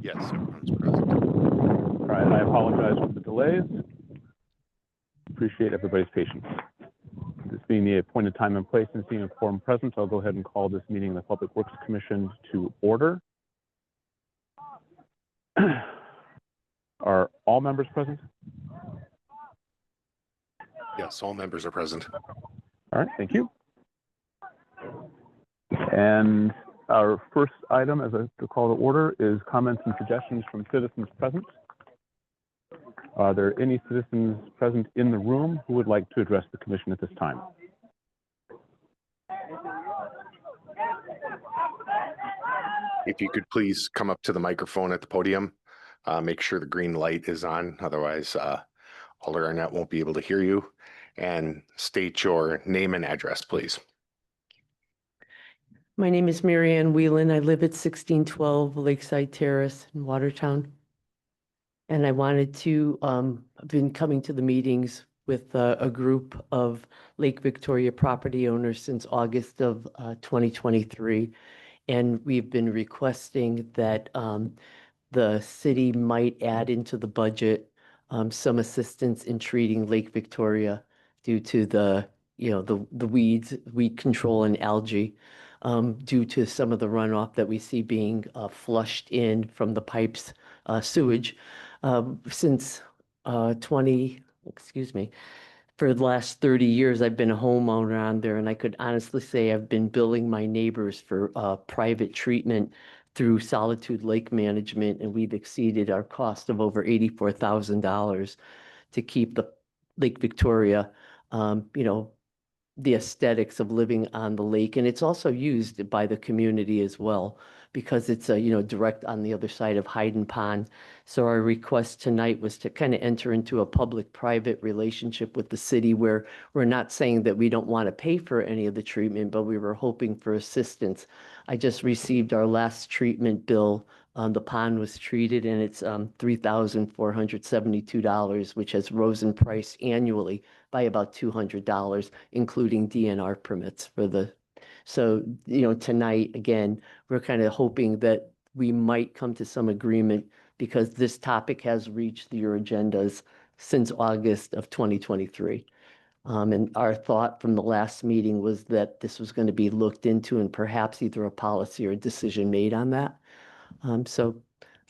Yes, everyone's present. All right, I apologize for the delays. Appreciate everybody's patience. This being the appointed time and place and seeing a quorum present, I'll go ahead and call this meeting of the Public Works Commission to order. Are all members present? Yes, all members are present. All right, thank you. And our first item as a call to order is comments and suggestions from citizens present. Are there any citizens present in the room who would like to address the commission at this time? If you could please come up to the microphone at the podium, make sure the green light is on, otherwise Alder Arnett won't be able to hear you, and state your name and address, please. My name is Marianne Whelan. I live at 1612 Lakeside Terrace in Watertown. And I wanted to, I've been coming to the meetings with a group of Lake Victoria property owners since August of 2023. And we've been requesting that the city might add into the budget some assistance in treating Lake Victoria due to the weeds, weed control and algae. Due to some of the runoff that we see being flushed in from the pipes, sewage. Since for the last 30 years, I've been a homeowner on there, and I could honestly say I've been billing my neighbors for private treatment through Solitude Lake Management, and we've exceeded our cost of over $84,000 to keep the Lake Victoria, the aesthetics of living on the lake. And it's also used by the community as well, because it's direct on the other side of Hayden Pond. So our request tonight was to kind of enter into a public-private relationship with the city, where we're not saying that we don't want to pay for any of the treatment, but we were hoping for assistance. I just received our last treatment bill. The pond was treated, and it's $3,472, which has risen price annually by about $200, including DNR permits for the. So, tonight, again, we're kind of hoping that we might come to some agreement, because this topic has reached your agendas since August of 2023. And our thought from the last meeting was that this was going to be looked into, and perhaps either a policy or a decision made on that. So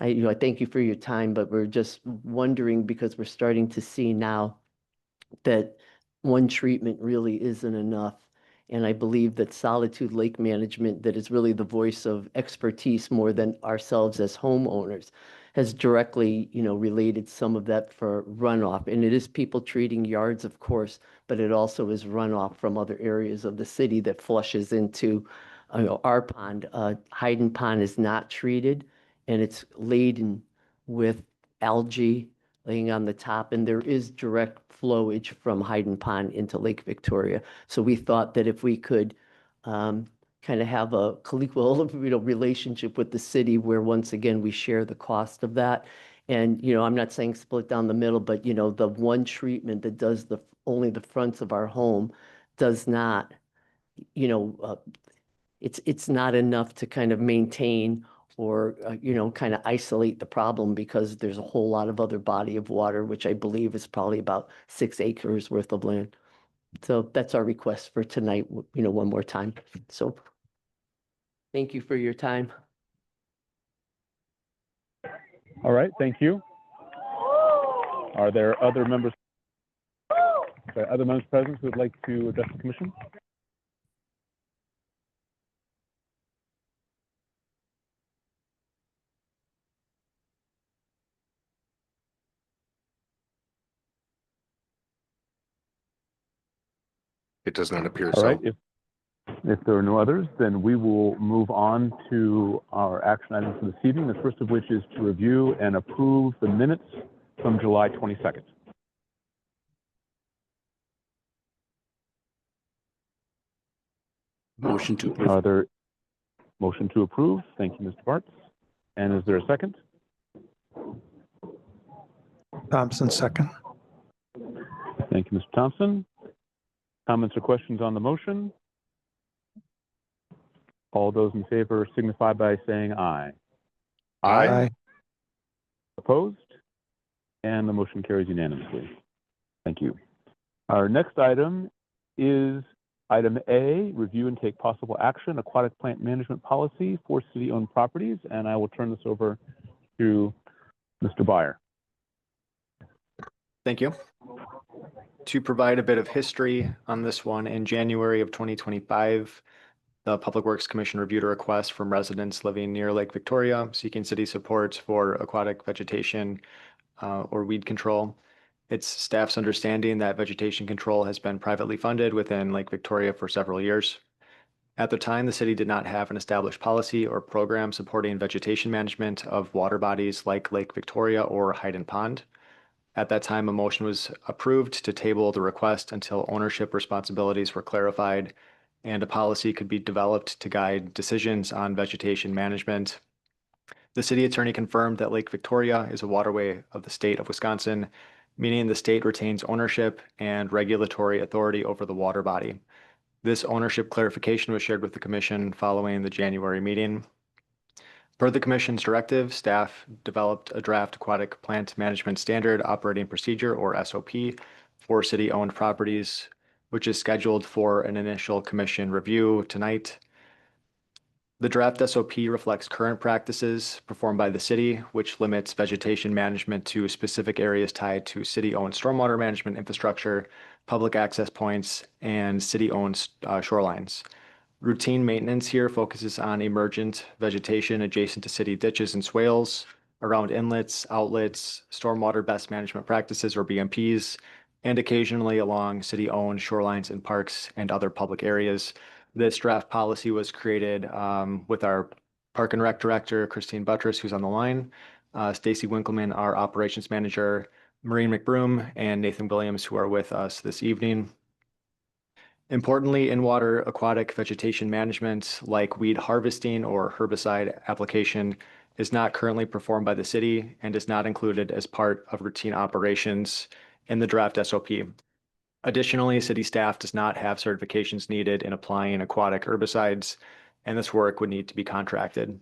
I thank you for your time, but we're just wondering, because we're starting to see now that one treatment really isn't enough. And I believe that Solitude Lake Management, that is really the voice of expertise more than ourselves as homeowners, has directly, related some of that for runoff. And it is people treating yards, of course, but it also is runoff from other areas of the city that flushes into our pond. Hayden Pond is not treated, and it's laden with algae laying on the top, and there is direct flowage from Hayden Pond into Lake Victoria. So we thought that if we could kind of have a co-equal relationship with the city, where once again we share the cost of that. And I'm not saying split down the middle, but the one treatment that does only the fronts of our home does not, it's not enough to kind of maintain or, kind of isolate the problem, because there's a whole lot of other body of water, which I believe is probably about 6 acres worth of land. So that's our request for tonight, one more time. So thank you for your time. All right, thank you. Are there other members present who would like to address the commission? It does not appear so. All right, if there are no others, then we will move on to our action items for this evening. The first of which is to review and approve the minutes from July 22nd. Motion to approve. Motion to approve. Thank you, Mr. Bartz. And is there a second? Thompson, second. Thank you, Mr. Thompson. Comments or questions on the motion? All those in favor signify by saying aye. Aye. Opposed? And the motion carries unanimously. Thank you. Our next item is item A, review and take possible action, aquatic plant management policy for city-owned properties. And I will turn this over to Mr. Byer. Thank you. To provide a bit of history on this one, in January of 2025, the Public Works Commission reviewed a request from residents living near Lake Victoria seeking city support for aquatic vegetation or weed control. It's staff's understanding that vegetation control has been privately funded within Lake Victoria for several years. At the time, the city did not have an established policy or program supporting vegetation management of water bodies like Lake Victoria or Hayden Pond. At that time, a motion was approved to table the request until ownership responsibilities were clarified and a policy could be developed to guide decisions on vegetation management. The city attorney confirmed that Lake Victoria is a waterway of the state of Wisconsin, meaning the state retains ownership and regulatory authority over the water body. This ownership clarification was shared with the commission following the January meeting. Per the commission's directive, staff developed a draft aquatic plant management standard operating procedure, or SOP, for city-owned properties, which is scheduled for an initial commission review tonight. The draft SOP reflects current practices performed by the city, which limits vegetation management to specific areas tied to city-owned stormwater management infrastructure, public access points, and city-owned shorelines. Routine maintenance here focuses on emergent vegetation adjacent to city ditches and swales, around inlets, outlets, stormwater best management practices or BMPs, and occasionally along city-owned shorelines and parks and other public areas. This draft policy was created with our Park and Rec Director, Christine Buttress, who's on the line, Stacy Winkleman, our Operations Manager, Maureen McBroom, and Nathan Williams, who are with us this evening. Importantly, in-water aquatic vegetation management, like weed harvesting or herbicide application, is not currently performed by the city and is not included as part of routine operations in the draft SOP. Additionally, city staff does not have certifications needed in applying aquatic herbicides, and this work would need to be contracted.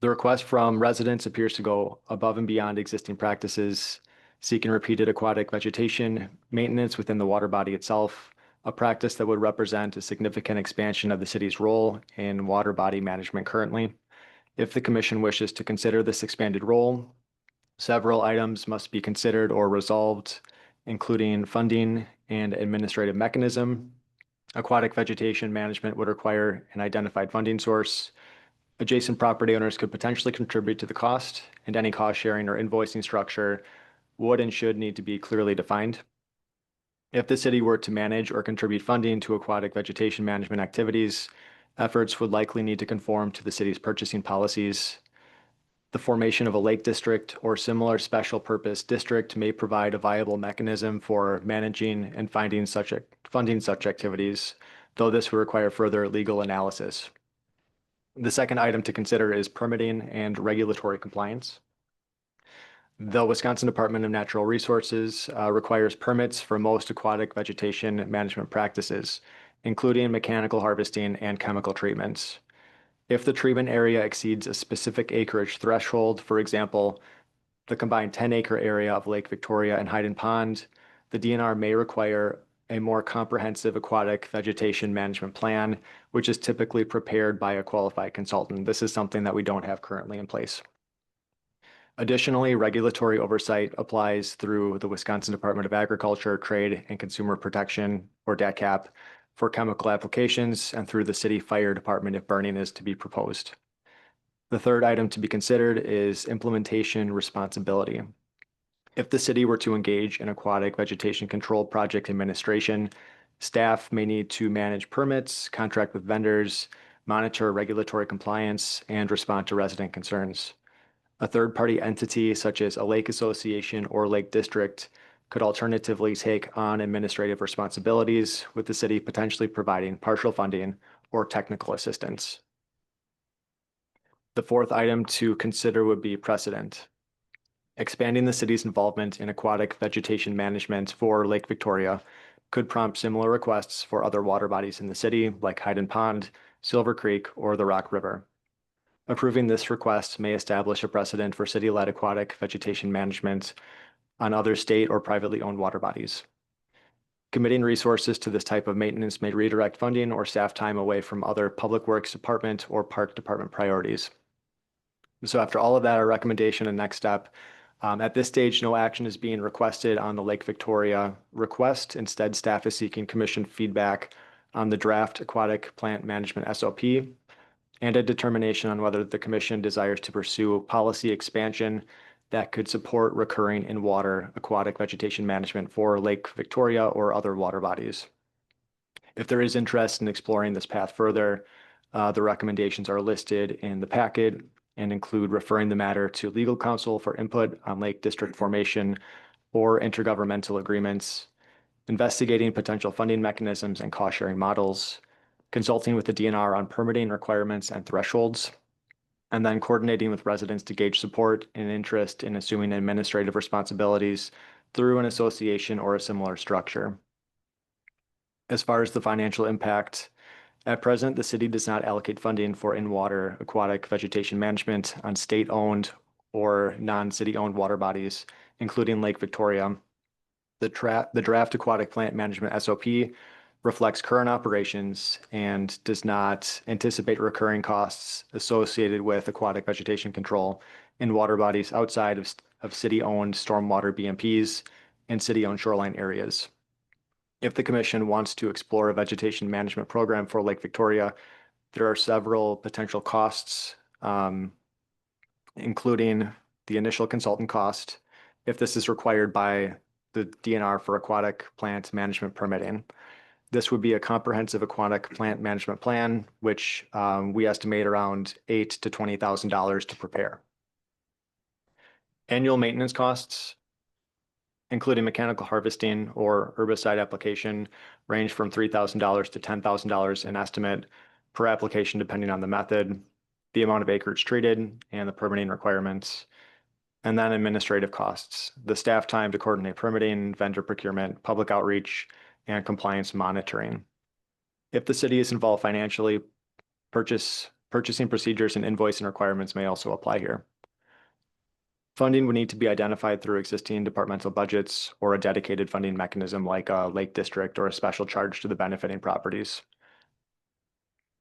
The request from residents appears to go above and beyond existing practices, seeking repeated aquatic vegetation maintenance within the water body itself, a practice that would represent a significant expansion of the city's role in water body management currently. If the commission wishes to consider this expanded role, several items must be considered or resolved, including funding and administrative mechanism. Aquatic vegetation management would require an identified funding source. Adjacent property owners could potentially contribute to the cost, and any cost sharing or invoicing structure would and should need to be clearly defined. If the city were to manage or contribute funding to aquatic vegetation management activities, efforts would likely need to conform to the city's purchasing policies. The formation of a lake district or similar special purpose district may provide a viable mechanism for managing and funding such activities, though this would require further legal analysis. The second item to consider is permitting and regulatory compliance. The Wisconsin Department of Natural Resources requires permits for most aquatic vegetation management practices, including mechanical harvesting and chemical treatments. If the treatment area exceeds a specific acreage threshold, for example, the combined 10-acre area of Lake Victoria and Hayden Pond, the DNR may require a more comprehensive aquatic vegetation management plan, which is typically prepared by a qualified consultant. This is something that we don't have currently in place. Additionally, regulatory oversight applies through the Wisconsin Department of Agriculture, Trade, and Consumer Protection, or DATCP, for chemical applications and through the city fire department if burning is to be proposed. The third item to be considered is implementation responsibility. If the city were to engage in aquatic vegetation control project administration, staff may need to manage permits, contract with vendors, monitor regulatory compliance, and respond to resident concerns. A third-party entity such as a lake association or lake district could alternatively take on administrative responsibilities, with the city potentially providing partial funding or technical assistance. The fourth item to consider would be precedent. Expanding the city's involvement in aquatic vegetation management for Lake Victoria could prompt similar requests for other water bodies in the city, like Hayden Pond, Silver Creek, or the Rock River. Approving this request may establish a precedent for city-led aquatic vegetation management on other state or privately owned water bodies. Committing resources to this type of maintenance may redirect funding or staff time away from other public works department or park department priorities. So after all of that, our recommendation and next step, at this stage, no action is being requested on the Lake Victoria request. Instead, staff is seeking commission feedback on the draft aquatic plant management SOP and a determination on whether the commission desires to pursue policy expansion that could support recurring in water aquatic vegetation management for Lake Victoria or other water bodies. If there is interest in exploring this path further, the recommendations are listed in the packet and include referring the matter to legal counsel for input on lake district formation or intergovernmental agreements, investigating potential funding mechanisms and cost sharing models, consulting with the DNR on permitting requirements and thresholds, and then coordinating with residents to gauge support and interest in assuming administrative responsibilities through an association or a similar structure. As far as the financial impact, at present, the city does not allocate funding for in-water aquatic vegetation management on state-owned or non-city-owned water bodies, including Lake Victoria. The draft aquatic plant management SOP reflects current operations and does not anticipate recurring costs associated with aquatic vegetation control in water bodies outside of city-owned stormwater BMPs and city-owned shoreline areas. If the commission wants to explore a vegetation management program for Lake Victoria, there are several potential costs, including the initial consultant cost, if this is required by the DNR for aquatic plant management permitting. This would be a comprehensive aquatic plant management plan, which we estimate around $8,000 to $20,000 to prepare. Annual maintenance costs, including mechanical harvesting or herbicide application, range from $3,000 to $10,000 in estimate per application, depending on the method, the amount of acreage treated, and the permitting requirements. And then administrative costs, the staff time to coordinate permitting, vendor procurement, public outreach, and compliance monitoring. If the city is involved financially, purchasing procedures and invoicing requirements may also apply here. Funding would need to be identified through existing departmental budgets or a dedicated funding mechanism like a lake district or a special charge to the benefiting properties.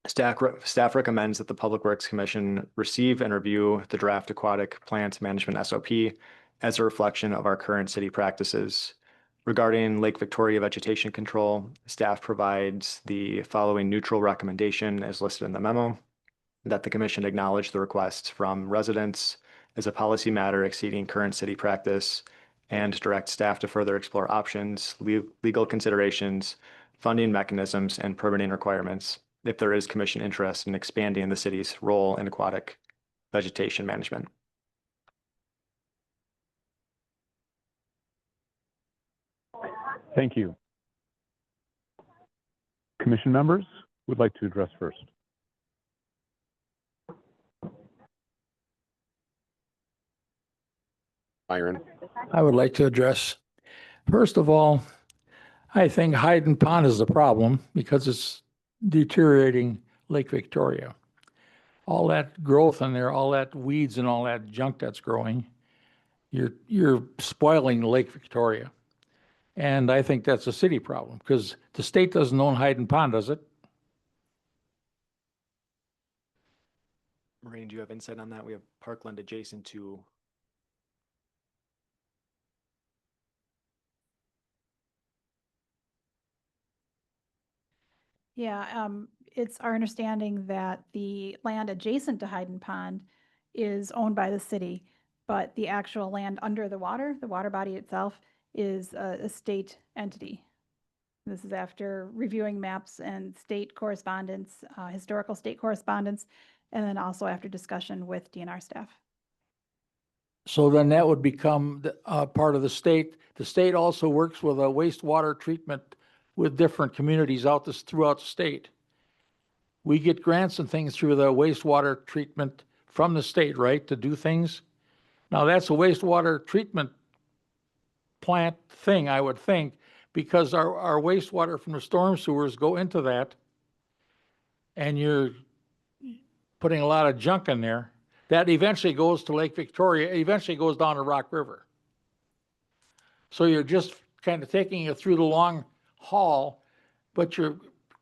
Staff recommends that the Public Works Commission receive and review the draft aquatic plant management SOP as a reflection of our current city practices. Regarding Lake Victoria vegetation control, staff provides the following neutral recommendation as listed in the memo: that the commission acknowledge the request from residents as a policy matter exceeding current city practice and direct staff to further explore options, legal considerations, funding mechanisms, and permitting requirements if there is commission interest in expanding the city's role in aquatic vegetation management. Thank you. Commission members would like to address first. Myron? I would like to address, first of all, I think Hayden Pond is a problem because it's deteriorating Lake Victoria. All that growth in there, all that weeds and all that junk that's growing, you're spoiling Lake Victoria. And I think that's a city problem because the state doesn't own Hayden Pond, does it? Maureen, do you have insight on that? We have parkland adjacent to. Yeah, it's our understanding that the land adjacent to Hayden Pond is owned by the city, but the actual land under the water body itself, is a state entity. This is after reviewing maps and state correspondence, historical state correspondence, and then also after discussion with DNR staff. So then that would become part of the state. The state also works with a wastewater treatment with different communities throughout the state. We get grants and things through the wastewater treatment from the state, right, to do things. Now that's a wastewater treatment plant thing, I would think, because our wastewater from the storm sewers go into that, and putting a lot of junk in there that eventually goes to Lake Victoria, eventually goes down to Rock River. So you're just kind of taking it through the long haul, but you're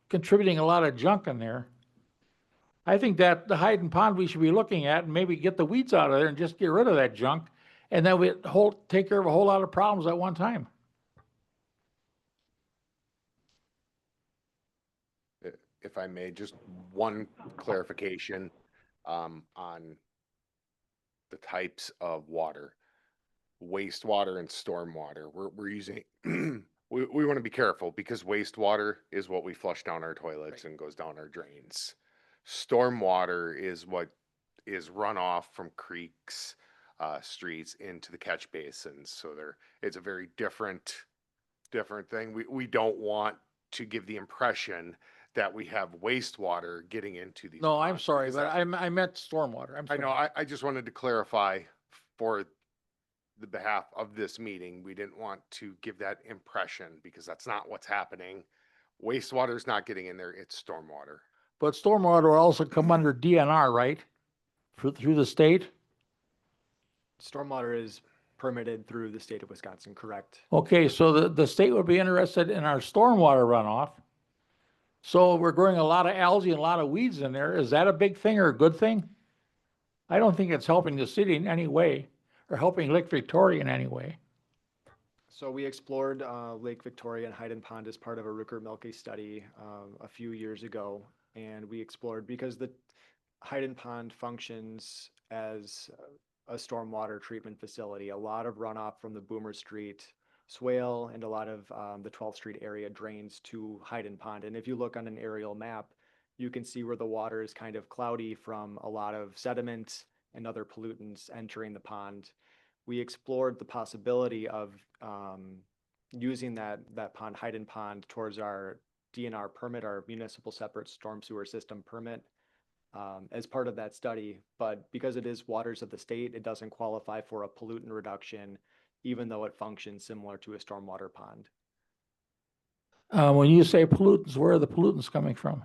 contributing a lot of junk in there. I think that the Hayden Pond we should be looking at and maybe get the weeds out of there and just get rid of that junk. And then we take care of a whole lot of problems at one time. If I may, just one clarification on the types of water, wastewater and stormwater. We're using, we want to be careful because wastewater is what we flush down our toilets and goes down our drains. Stormwater is what is runoff from creeks, streets into the catch basins. So it's a very different thing. We don't want to give the impression that we have wastewater getting into these. No, I'm ponds, sorry, because but that- I meant stormwater. I'm I sorry. know, I just wanted to clarify for the behalf of this meeting, we didn't want to give that impression because that's not what's happening. Wastewater is not getting in there, it's stormwater. But stormwater will also come under DNR, right? Through the state? Stormwater is permitted through the state of Wisconsin, correct? Okay, so the state would be interested in our stormwater runoff. So we're growing a lot of algae and a lot of weeds in there. Is that a big thing or a good thing? I don't think it's helping the city in any way or helping Lake Victoria in any way. So we explored Lake Victoria and Hayden Pond as part of a Rupert-Milke study a few years ago. And we explored because the Hayden Pond functions as a stormwater treatment facility. A lot of runoff from the Boomer Street swale and a lot of the 12th Street area drains to Hayden Pond. And if you look on an aerial map, you can see where the water is kind of cloudy from a lot of sediment and other pollutants entering the pond. We explored the possibility of using that pond, Hayden Pond, towards our DNR permit, our municipal separate storm sewer system permit, as part of that study. But because it is waters of the state, it doesn't qualify for a pollutant reduction, even though it functions similar to a stormwater pond. When you say pollutants, where are the pollutants coming from?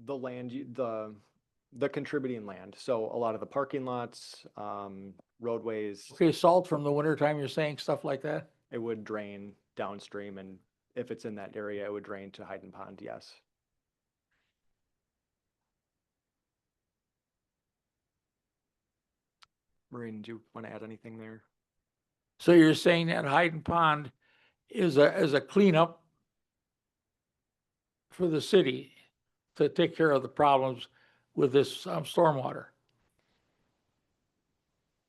The land, the contributing land. So a lot of the parking lots, roadways, Okay, salt from the wintertime, you're saying stuff like that? it would drain downstream, and if it's in that area, it would drain to Hayden Pond, yes. Maureen, do you want to add anything there? So you're saying that Hayden Pond is a cleanup for the city to take care of the problems with this stormwater?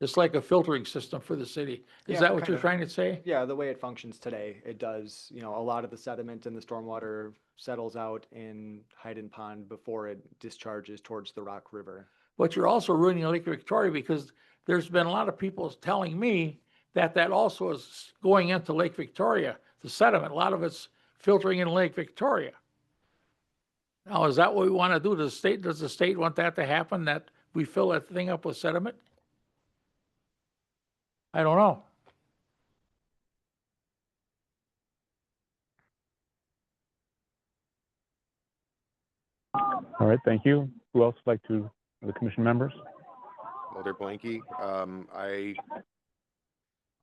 It's like a filtering system for the city. Is Yeah, that what you're kinda. trying to say? Yeah, the way it functions today, it does, a lot of the sediment in the stormwater settles out in Hayden Pond before it discharges towards the Rock River. But you're also ruining Lake Victoria because there's been a lot of people telling me that also is going into Lake Victoria, the sediment. A lot of it's filtering in Lake Victoria. Now, is that what we want to do? Does the state want that to happen, that we fill that thing up with sediment? I don't know. All right, thank you. Who else would like to, the commission members? Mulder Blanky, I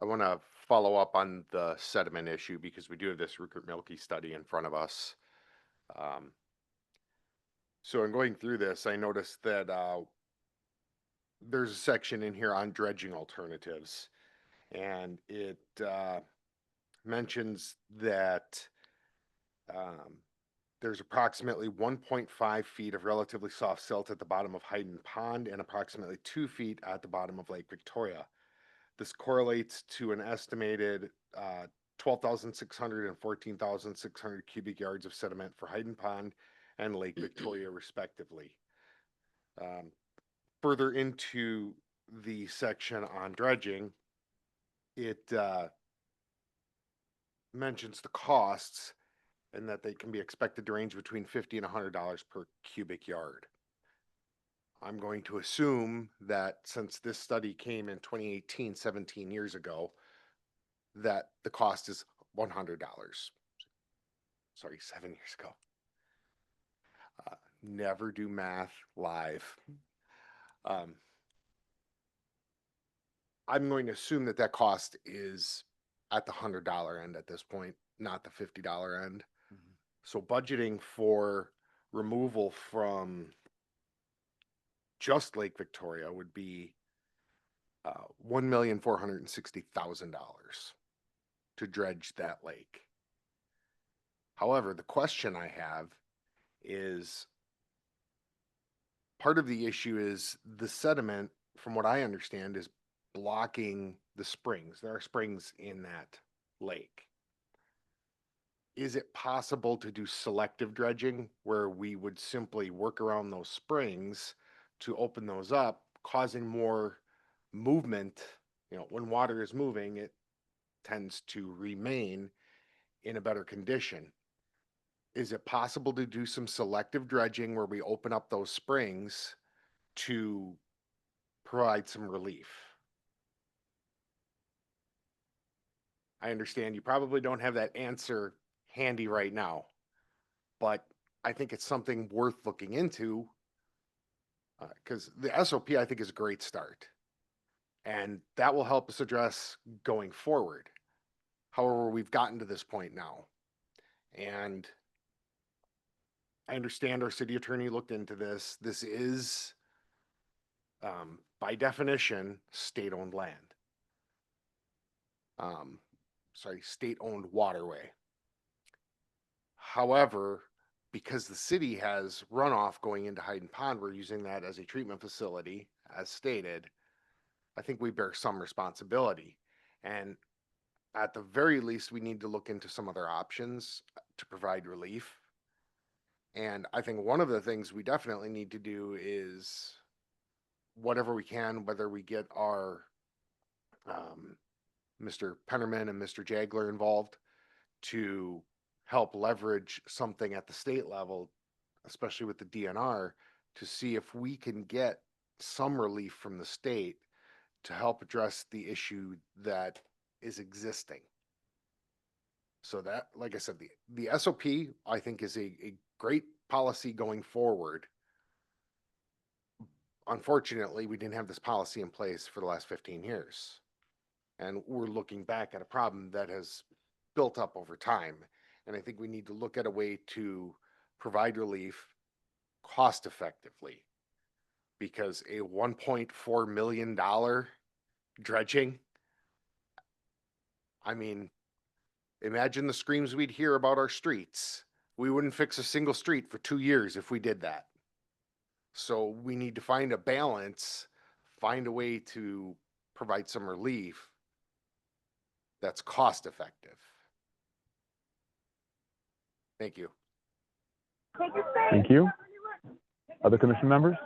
want to follow up on the sediment issue because we do have this Rupert-Milke study in front of us. So in going through this, I noticed that there's a section in here on dredging alternatives, and it mentions that there's approximately 1.5 feet of relatively soft silt at the bottom of Hayden Pond and approximately 2 feet at the bottom of Lake Victoria. This correlates to an estimated 12,600 and 14,600 cubic yards of sediment for Hayden Pond and Lake Victoria, respectively. Further into the section on dredging, it mentions the costs and that they can be expected to range between $50 and $100 per cubic yard. I'm going to assume that since this study came in 2018, 17 years ago, that the cost is $100. Sorry, 7 years ago. never do math live. I'm going to assume that that cost is at the $100 end at this point, not the $50 end. So budgeting for removal from just Lake Victoria would be $1,460,000 to dredge that lake. However, the question I have is, part of the issue is the sediment, from what I understand, is blocking the springs. There are springs in that lake. Is it possible to do selective dredging where we would simply work around those springs to open those up, causing more movement? You know, when water is moving, it tends to remain in a better condition. Is it possible to do some selective dredging where we open up those springs to provide some relief? I understand you probably don't have that answer handy right now, but I think it's something worth looking into, because the SOP, I think, is a great start, and that will help us address going forward. However, we've gotten to this point now, and I understand our city attorney looked into this. This is, by definition, state-owned land. State-owned waterway. However, because the city has runoff going into Hayden Pond, we're using that as a treatment facility, as stated. I think we bear some responsibility. And at the very least, we need to look into some other options to provide relief. And I think one of the things we definitely need to do is whatever we can, whether we get our Mr. Pennerman and Mr. Jagler involved to help leverage something at the state level, especially with the DNR, to see if we can get some relief from the state to help address the issue that is existing. So that, like I said, the SOP, I think, is a great policy going forward. Unfortunately, we didn't have this policy in place for the last 15 years. And we're looking back at a problem that has built up over time. And I think we need to look at a way to provide relief cost effectively, because a $1.4 million dredging, I mean, imagine the screams we'd hear about our streets. We wouldn't fix a single street for 2 years if we did that. So we need to find a balance, find a way to provide some relief that's cost effective. Thank you. Thank you. Other commission members?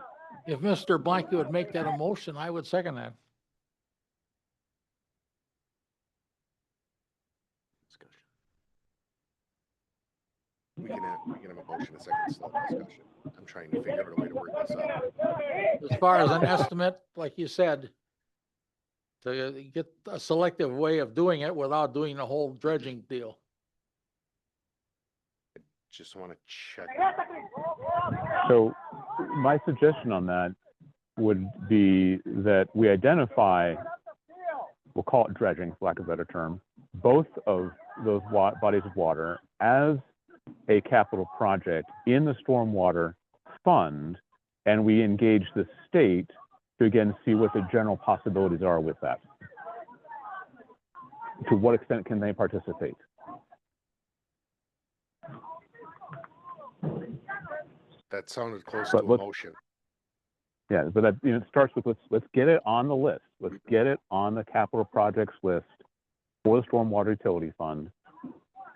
If Mr. Blanky would make that a motion, I would second that. We can have a motion, a second, slow discussion. I'm trying to figure out a way to work this out. As far as an estimate, like you said, to get a selective way of doing it without doing the whole dredging deal. Just want to check. So my suggestion on that would be that we identify, we'll call it dredging, for lack of a better term, both of those bodies of water as a capital project in the stormwater fund, and we engage the state to again see what the general possibilities are with that. To what extent can they participate? That sounded close But to a motion. Yeah, but that, it starts with let's get it on the list. Let's get it on the capital projects list for the stormwater utility fund,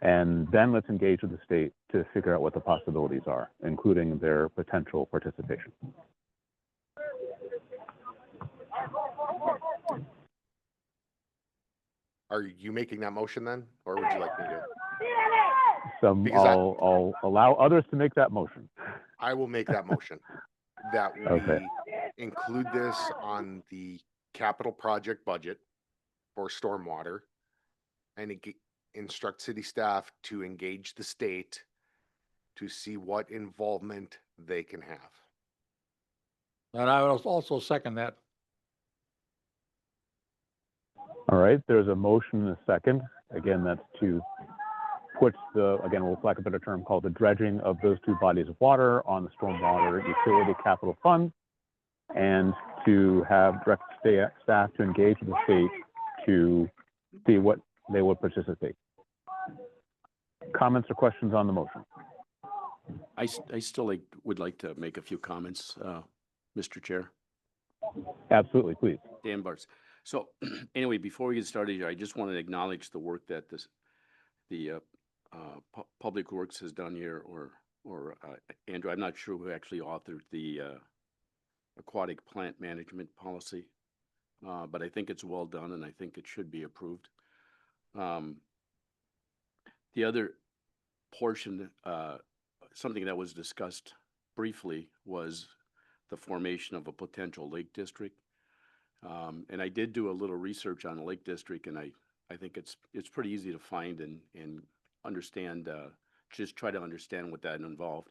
and then let's engage with the state to figure out what the possibilities are, including their potential participation. Are you making that motion then, or would you like me to? So Because I'll allow others to make that motion. I will make that motion that we Okay. include this on the capital project budget for stormwater, and instruct city staff to engage the state to see what involvement they can have. And I will also second that. All right, there's a motion and a second. Again, that's to put again, we'll lack a better term, called the dredging of those two bodies of water on the stormwater utility capital fund, and to have direct staff to engage with the state to see what they would participate. Comments or questions on the motion? I still would like to make a few comments, Mr. Chair. Absolutely, please. Dan Bartz. So anyway, before we get started here, I just want to acknowledge the work that the Public Works has done here, or Andrew, I'm not sure who actually authored the aquatic plant management policy, but I think it's well done and I think it should be approved. The other portion, something that was discussed briefly, was the formation of a potential lake district. And I did do a little research on the Lake District, and I think it's pretty easy to find and understand, just try to understand what that involved.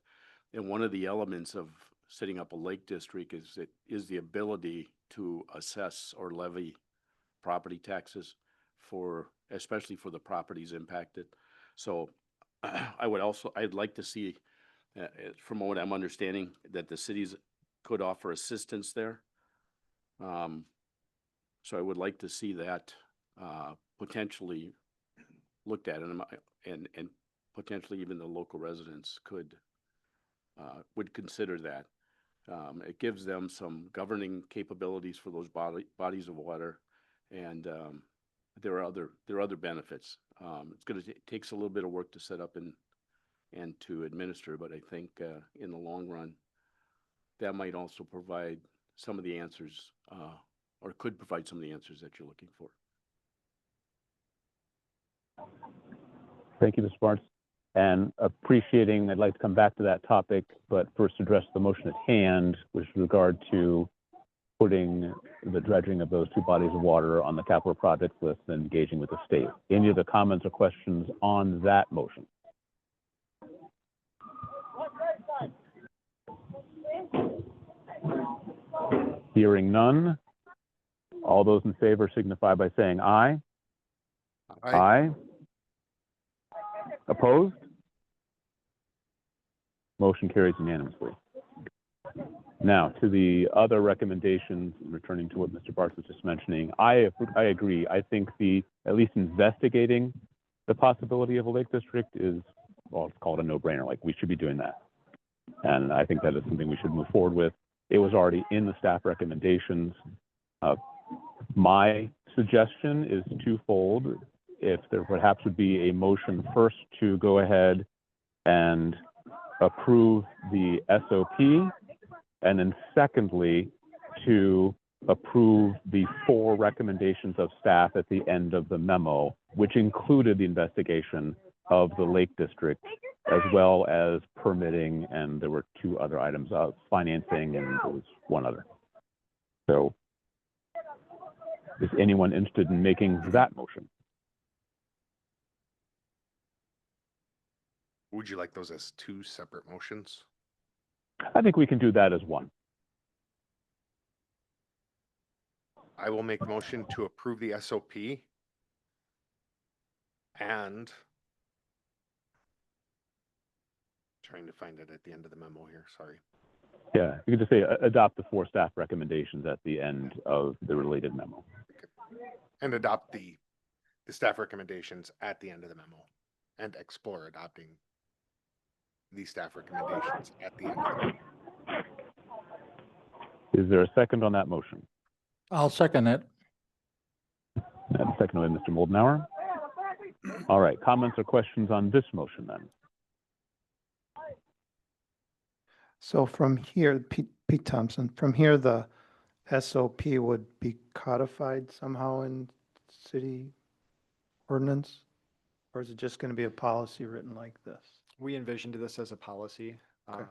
And one of the elements of setting up a Lake District is the ability to assess or levy property taxes especially for the properties impacted. So I'd like to see, from what I'm understanding, that the cities could offer assistance there. So I would like to see that potentially looked at, and potentially even the local residents would consider that. It gives them some governing capabilities for those bodies of water, and there are other benefits. It's going to takes a little bit of work to set up and to administer, but I think in the long run, that might also provide some of the answers, or could provide some of the answers that you're looking for. Thank you, Mr. Barnes. And appreciating, I'd like to come back to that topic, but first address the motion at hand with regard to putting the dredging of those two bodies of water on the capital projects list and engaging with the state. Any other comments or questions on that motion? Hearing none. All those in favor signify by saying aye. Aye. Opposed? Motion carries unanimously. Now, to the other recommendations, returning to what Mr. Bartz was just mentioning, I agree. I think at least investigating the possibility of a lake district is, well, it's called a no-brainer. Like, we should be doing that. And I think that is something we should move forward with. It was already in the staff recommendations. My suggestion is twofold. If there perhaps would be a motion first to go ahead and approve the SOP, and then secondly, to approve the 4 recommendations of staff at the end of the memo, which included the investigation of the Lake District, as well as permitting, and there were 2 other items of financing, and there was 1 other. So is anyone interested in making that motion? Would you like those as 2 separate motions? I think we can do that as one. I will make the motion to approve the SOP and trying to find it at the end of the memo here, sorry. Yeah, you could just say adopt the 4 staff recommendations at the end of the related memo. And adopt the staff recommendations at the end of the memo, and explore adopting the staff recommendations at the end of the memo. Is there a second on that motion? I'll second it. And second by Mr. Moldenauer. All right, comments or questions on this motion then? So from here, Pete Thompson, from here, the SOP would be codified somehow in city ordinance? Or is it just going to be a policy written like this? We envisioned this as a policy. Okay.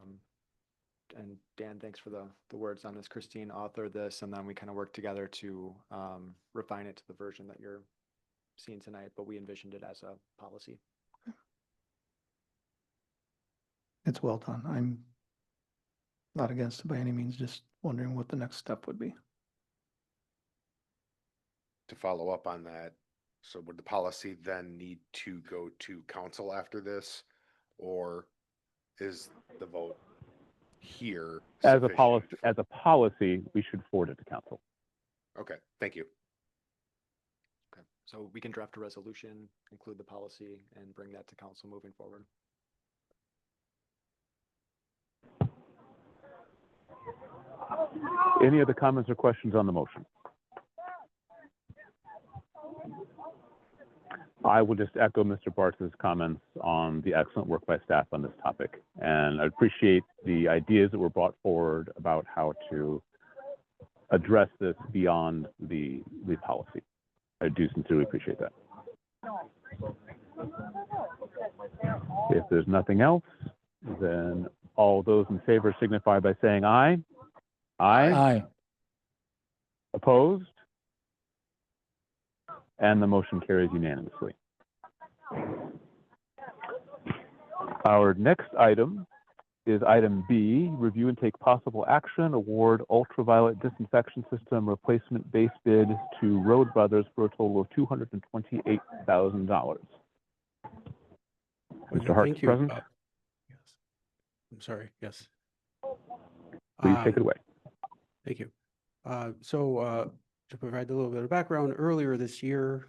And Dan, thanks for the words on this. Christine authored this, and then we kind of worked together to refine it to the version that you're seeing tonight, but we envisioned it as a policy. it's well done. I'm not against it by any means, just wondering what the next step would be. To follow up on that, so would the policy then need to go to council after this? Or is the vote here As a policy, sufficient? we should forward it to council. Okay, thank you. Okay, so we can draft a resolution, include the policy, and bring that to council moving forward. Any other comments or questions on the motion? I will just echo Mr. Bartz's comments on the excellent work by staff on this topic. And I appreciate the ideas that were brought forward about how to address this beyond the policy. I do sincerely appreciate that. If there's nothing else, then all those in favor signify by saying aye. Aye. Aye. Opposed? And the motion carries unanimously. Our next item is item B, review and take possible action, award ultraviolet disinfection system replacement base bid to Road Brothers for a total of $228,000. Mr. Hart, Thank you. present. Yes. I'm sorry. Yes. Please take it away. Thank you. To provide a little bit of background, earlier this year,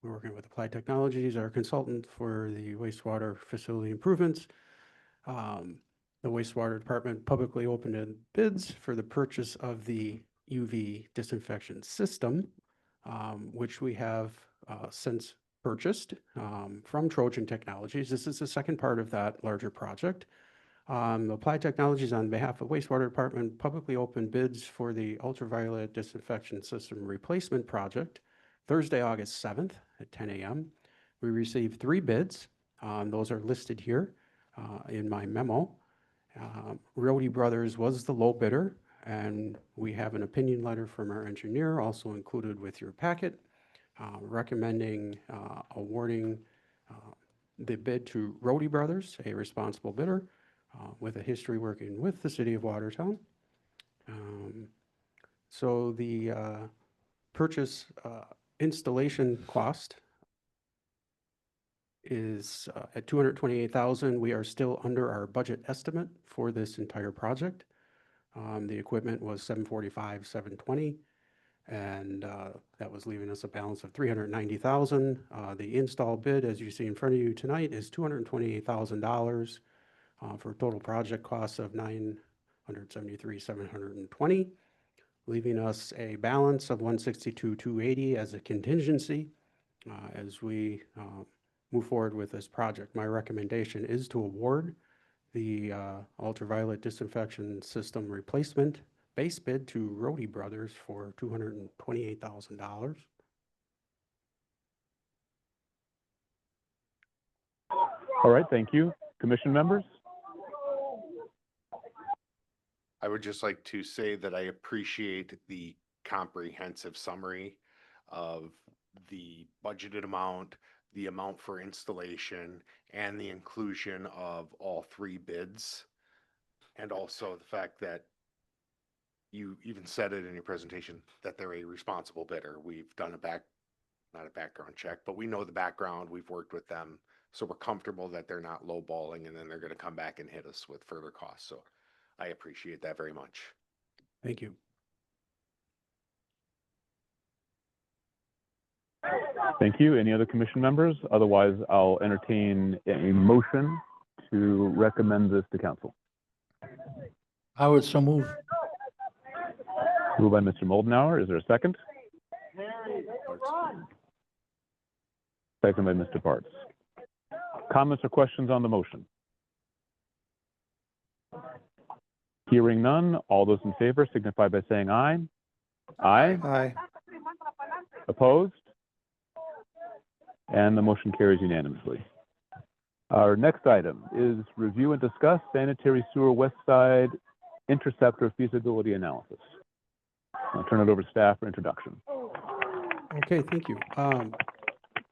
we're working with Applied Technologies, our consultant for the wastewater facility improvements. The wastewater department publicly opened bids for the purchase of the UV disinfection system, which we have since purchased from Trojan Technologies. This is the second part of that larger project. Applied Technologies, on behalf of wastewater department, publicly opened bids for the ultraviolet disinfection system replacement project Thursday, August 7th at 10 a.m. We received 3 bids. Those are listed here in my memo. Rohde Brothers was the low bidder, and we have an opinion letter from our engineer also included with your packet, recommending awarding the bid to Rohde Brothers, a responsible bidder, with a history working with the city of Watertown. So the purchase installation cost is at $228,000. We are still under our budget estimate for this entire project. The equipment was $745,720, and that was leaving us a balance of $390,000. The install bid, as you see in front of you tonight, is $228,000. For a total project cost of $973,720, leaving us a balance of $162,280 as a contingency as we move forward with this project. My recommendation is to award the ultraviolet disinfection system replacement base bid to Rohde Brothers for $228,000. All right, thank you. Commission members? I would just like to say that I appreciate the comprehensive summary of the budgeted amount, the amount for installation, and the inclusion of all 3 bids. And also the fact that you even said it in your presentation that they're a responsible bidder. We've done not a background check, but we know the background. We've worked with them. So we're comfortable that they're not lowballing and then they're going to come back and hit us with further costs. So I appreciate that very much. Thank you. Thank you. Any other commission members? Otherwise, I'll entertain a motion to recommend this to council. I would so move. Moved by Mr. Moldenauer. Is there a second? Second by Mr. Bartz. Comments or questions on the motion? Hearing none, all those in favor signify by saying aye. Aye. Aye. Opposed? And the motion carries unanimously. Our next item is review and discuss sanitary sewer west side interceptor feasibility analysis. I'll turn it over to staff for introduction. Okay, thank you.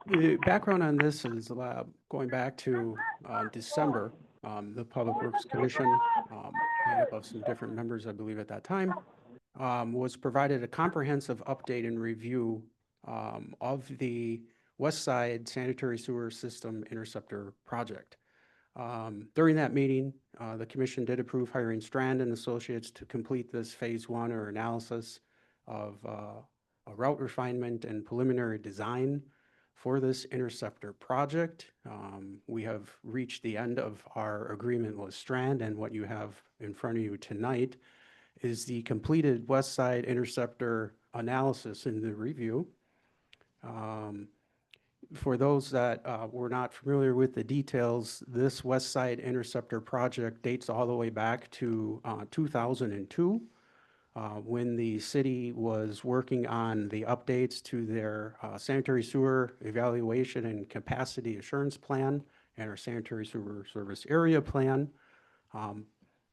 The background on this is going back to December the Public Works Commission, made up of some different members, I believe, at that time, was provided a comprehensive update and review of the West Side Sanitary Sewer System Interceptor Project. During that meeting, the commission did approve hiring Strand and Associates to complete this phase one or analysis of a route refinement and preliminary design for this interceptor project. We have reached the end of our agreement with Strand, and what you have in front of you tonight is the completed West Side Interceptor analysis in the review. For those that were not familiar with the details, this West Side Interceptor project dates all the way back to 2002, when the city was working on the updates to their sanitary sewer evaluation and capacity assurance plan and our sanitary sewer service area plan,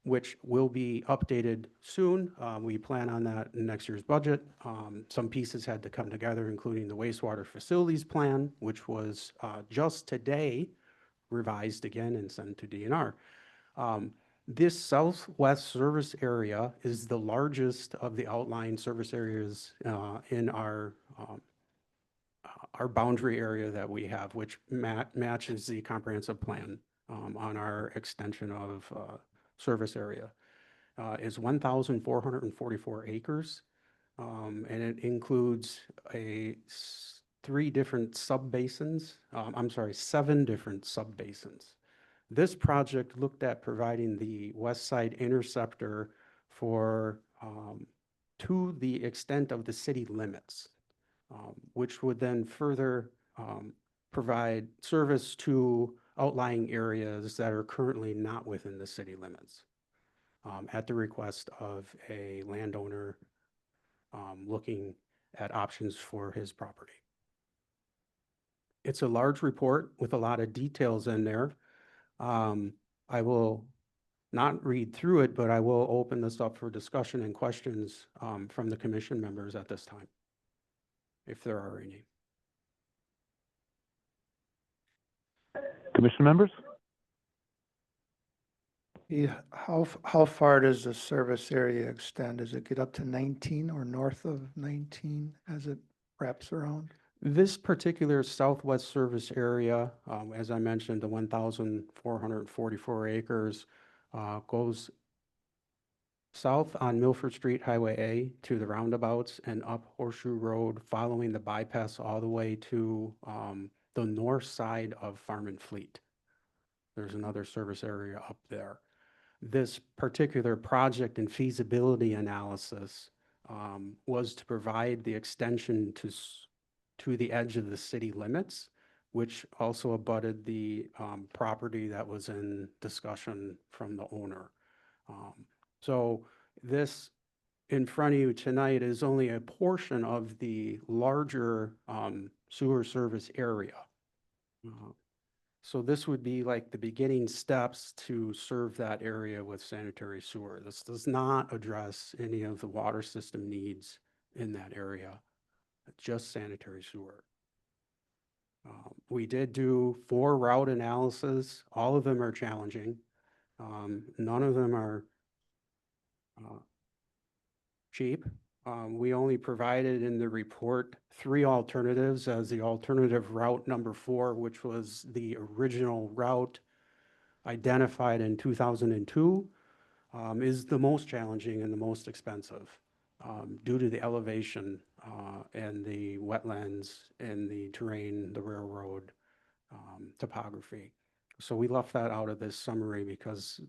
which will be updated soon. We plan on that in next year's budget. Some pieces had to come together, including the wastewater facilities plan, which was just today revised again and sent to DNR. This southwest service area is the largest of the outlying service areas in our boundary area that we have, which matches the comprehensive plan on our extension of service area. Is 1,444 acres, and it includes seven different subbasins. This project looked at providing the West Side Interceptor for to the extent of the city limits, which would then further provide service to outlying areas that are currently not within the city limits, at the request of a landowner looking at options for his property. It's a large report with a lot of details in there. I will not read through it, but I will open this up for discussion and questions from the commission members at this time, if there are any. Commission members? Yeah, how far does the service area extend? Does it get up to 19 or north of 19 as it wraps around? This particular southwest service area, as I mentioned, the 1,444 acres, goes south on Milford Street Highway A to the roundabouts and up Horseshoe Road, following the bypass all the way to the north side of Farm and Fleet. There's another service area up there. This particular project and feasibility analysis was to provide the extension to the edge of the city limits, which also abutted the property that was in discussion from the owner. So this in front of you tonight is only a portion of the larger sewer service area. So this would be like the beginning steps to serve that area with sanitary sewer. This does not address any of the water system needs in that area, just sanitary sewer. We did do 4 route analyses. All of them are challenging. None of them are cheap. We only provided in the report 3 alternatives as the alternative route number 4, which was the original route identified in 2002, is the most challenging and the most expensive due to the elevation and the wetlands and the terrain, the railroad topography. So we left that out of this summary because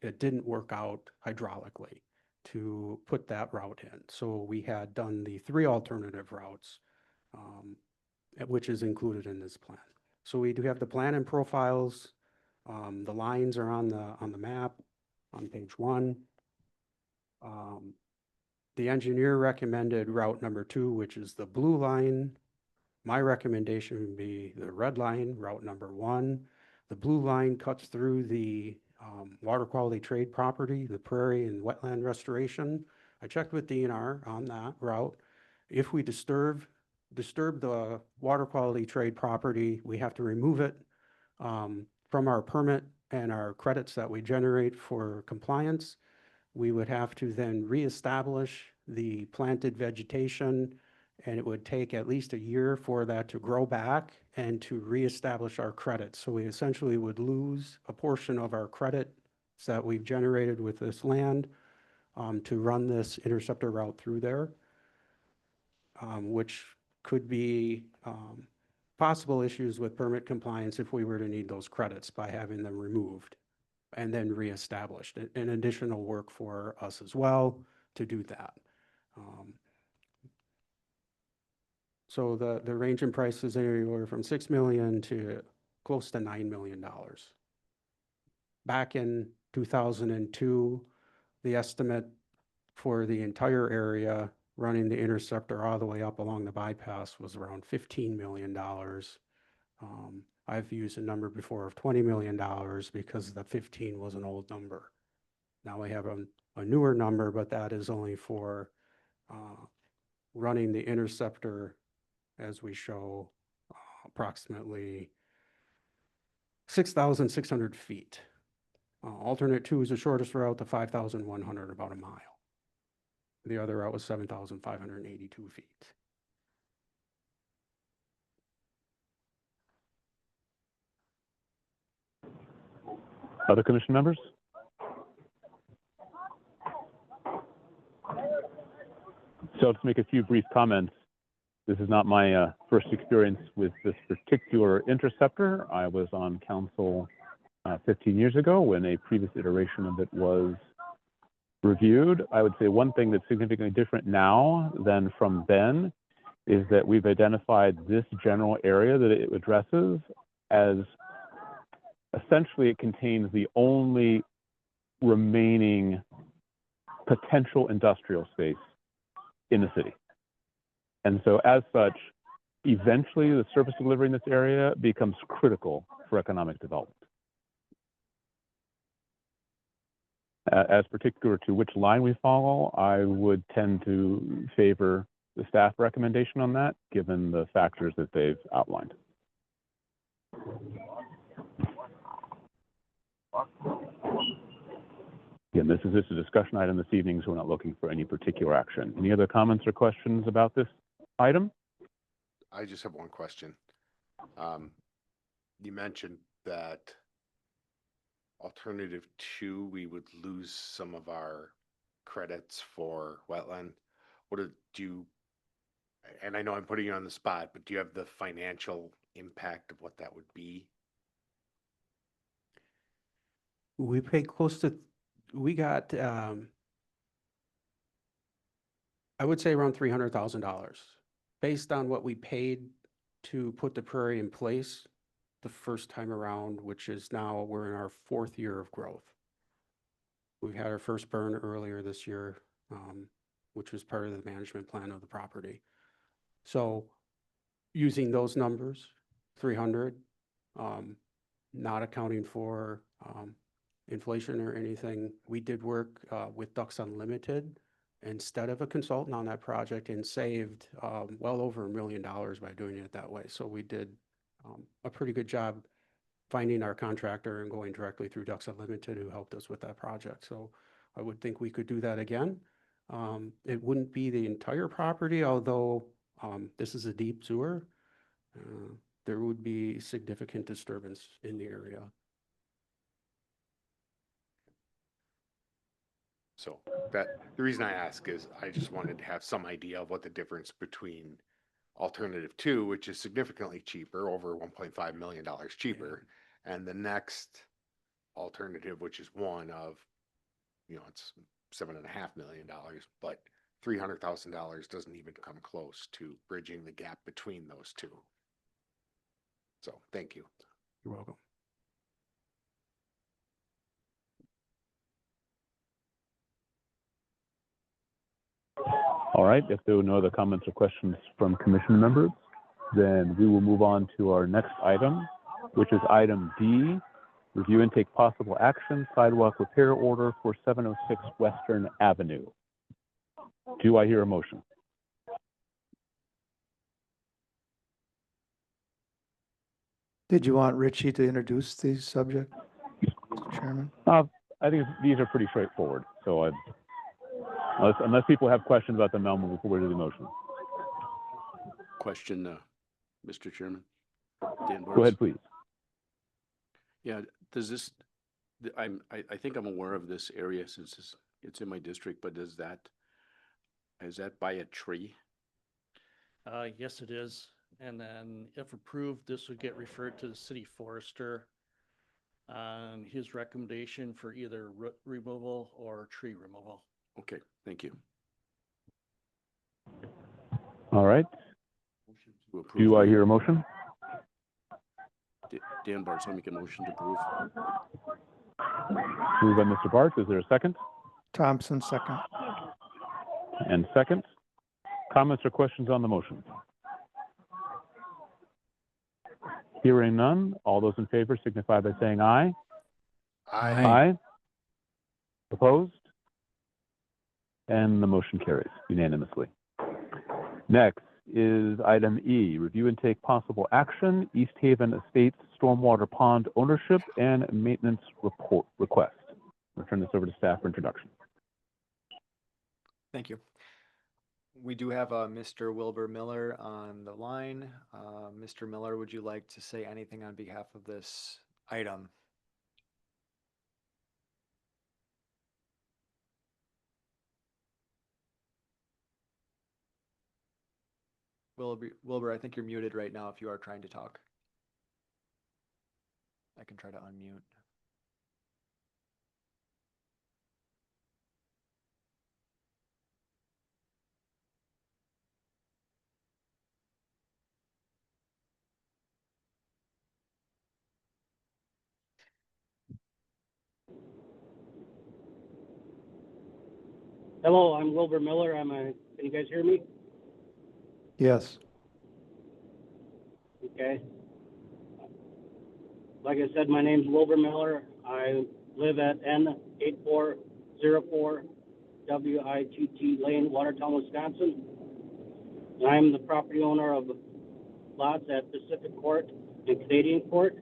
it didn't work out hydraulically to put that route in. So we had done the 3 alternative routes, which is included in this plan. So we do have the plan and profiles. The lines are on the map on page 1. The engineer recommended route number 2, which is the blue line. My recommendation would be the red line, route number 1. The blue line cuts through the water quality trade property, the prairie and wetland restoration. I checked with DNR on that route. If we disturb the water quality trade property, we have to remove it from our permit and our credits that we generate for compliance. We would have to then reestablish the planted vegetation, and it would take at least a year for that to grow back and to reestablish our credits. So we essentially would lose a portion of our credits that we've generated with this land to run this interceptor route through there, which could be possible issues with permit compliance if we were to need those credits by having them removed and then reestablished. An additional work for us as well to do that. So the range in price is anywhere from $6 million to close to $9 million. Back in 2002, the estimate for the entire area running the interceptor all the way up along the bypass was around $15 million. I've used a number before of $20 million because the 15 was an old number. Now we have a newer number, but that is only for running the interceptor, as we show, approximately 6,600 feet. Alternate 2 is the shortest route to 5,100, about a mile. The other route was 7,582 feet. Other commission members? So to make a few brief comments, this is not my first experience with this particular interceptor. I was on council 15 years ago when a previous iteration of it was reviewed. I would say one thing that's significantly different now than from then is that we've identified this general area that it addresses as essentially it contains the only remaining potential industrial space in the city. And so as such, eventually the service delivery in this area becomes critical for economic development. As particular to which line we follow, I would tend to favor the staff recommendation on that, given the factors that they've outlined. Again, this is just a discussion item this evening, so we're not looking for any particular action. Any other comments or questions about this item? I just have one question. You mentioned that alternative 2, we would lose some of our credits for wetland. And I know I'm putting you on the spot, but do you have the financial impact of what that would be? We paid close to, we got, I would say around $300,000 based on what we paid to put the prairie in place the first time around, which is now we're in our 4th year of growth. We've had our first burn earlier this year, which was part of the management plan of the property. So using those numbers, 300, not accounting for inflation or anything, we did work with Ducks Unlimited instead of a consultant on that project and saved well over $1 million by doing it that way. So we did a pretty good job finding our contractor and going directly through Ducks Unlimited, who helped us with that project. So I would think we could do that again. It wouldn't be the entire property, although this is a deep sewer. There would be significant disturbance in the area. So the reason I ask is I just wanted to have some idea of what the difference between alternative 2, which is significantly cheaper, over $1.5 million cheaper, and the next alternative, which is one of, it's $7.5 million, but $300,000 doesn't even come close to bridging the gap between those two. So thank you. You're welcome. All right, if there were no other comments or questions from commission members, then we will move on to our next item, which is item D, review and take possible action, sidewalk repair order for 706 Western Avenue. Do I hear a motion? Did you want Richie to introduce the subject? Mr. Chairman. I think these are pretty straightforward, so unless people have questions about them, I'll move forward to the motion. Question, Mr. Chairman. Dan Go Bartz. ahead, please. Yeah, does this, I think I'm aware of this area since it's in my district, but is that by a tree? Yes, it is. And then if approved, this would get referred to the city forester on his recommendation for either root removal or tree removal. Okay, thank you. All right. To approve Do I the- hear a motion? Dan Bartz, I'll make a motion to approve. Moved by Mr. Bartz. Is there a second? Thompson, second. And second. Comments or questions on the motion? Hearing none, all those in favor signify by saying aye. Aye. Opposed? And the motion carries unanimously. Next is item E, review and take possible action, East Haven Estates Stormwater Pond Ownership and Maintenance Report Request. I'll turn this over to staff for introduction. Thank you. We do have Mr. Wilbur Miller on the line. Mr. Miller, would you like to say anything on behalf of this item? Wilbur, I think you're muted right now if you are trying to talk. I can try to unmute. Hello, I'm Wilbur Miller. Can you guys hear me? Yes. Okay. Like I said, my name's Wilbur Miller. I live at N8404 WITT Lane, Watertown, Wisconsin. I'm the property owner of lots at Pacific Court and Canadian Court.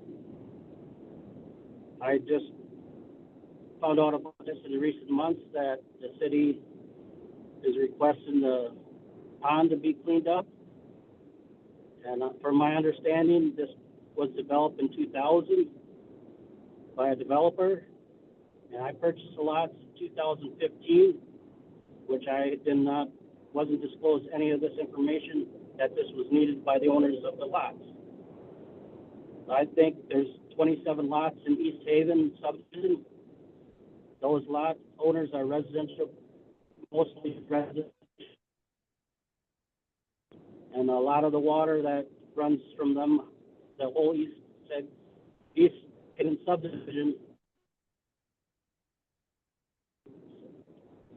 I just found out about this in the recent months that the city is requesting the pond to be cleaned up. And from my understanding, this was developed in 2000 by a developer. And I purchased the lots in 2015, which wasn't disclosed any of this information that this was needed by the owners of the lots. I think there's 27 lots in East Haven subdivision. Those lot owners are residential, mostly residential. And a lot of the water that runs from them, the whole East Haven subdivision.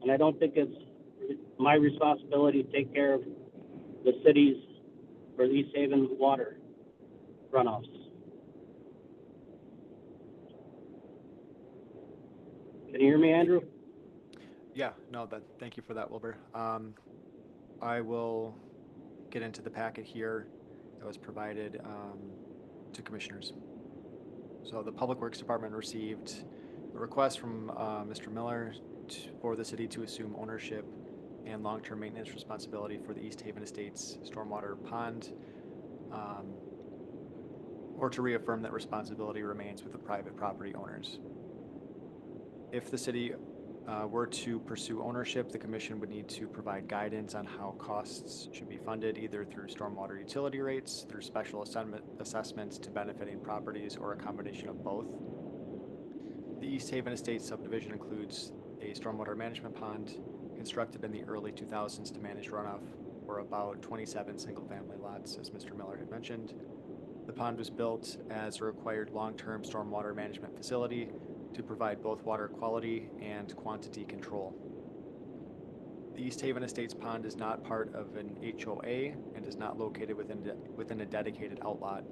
And I don't think it's my responsibility to take care of the city's or the East Haven water runoffs. Can you hear me, Andrew? Yeah, no, thank you for that, Wilbur. I will get into the packet here that was provided to commissioners. So the Public Works Department received a request from Mr. Miller for the city to assume ownership and long-term maintenance responsibility for the East Haven Estates stormwater pond, or to reaffirm that responsibility remains with the private property owners. If the city were to pursue ownership, the commission would need to provide guidance on how costs should be funded, either through stormwater utility rates, through special assessments to benefiting properties, or a combination of both. The East Haven Estates subdivision includes a stormwater management pond constructed in the early 2000s to manage runoff for about 27 single-family lots, as Mr. Miller had mentioned. The pond was built as a required long-term stormwater management facility to provide both water quality and quantity control. The East Haven Estates pond is not part of an HOA and is not located within a dedicated outlot.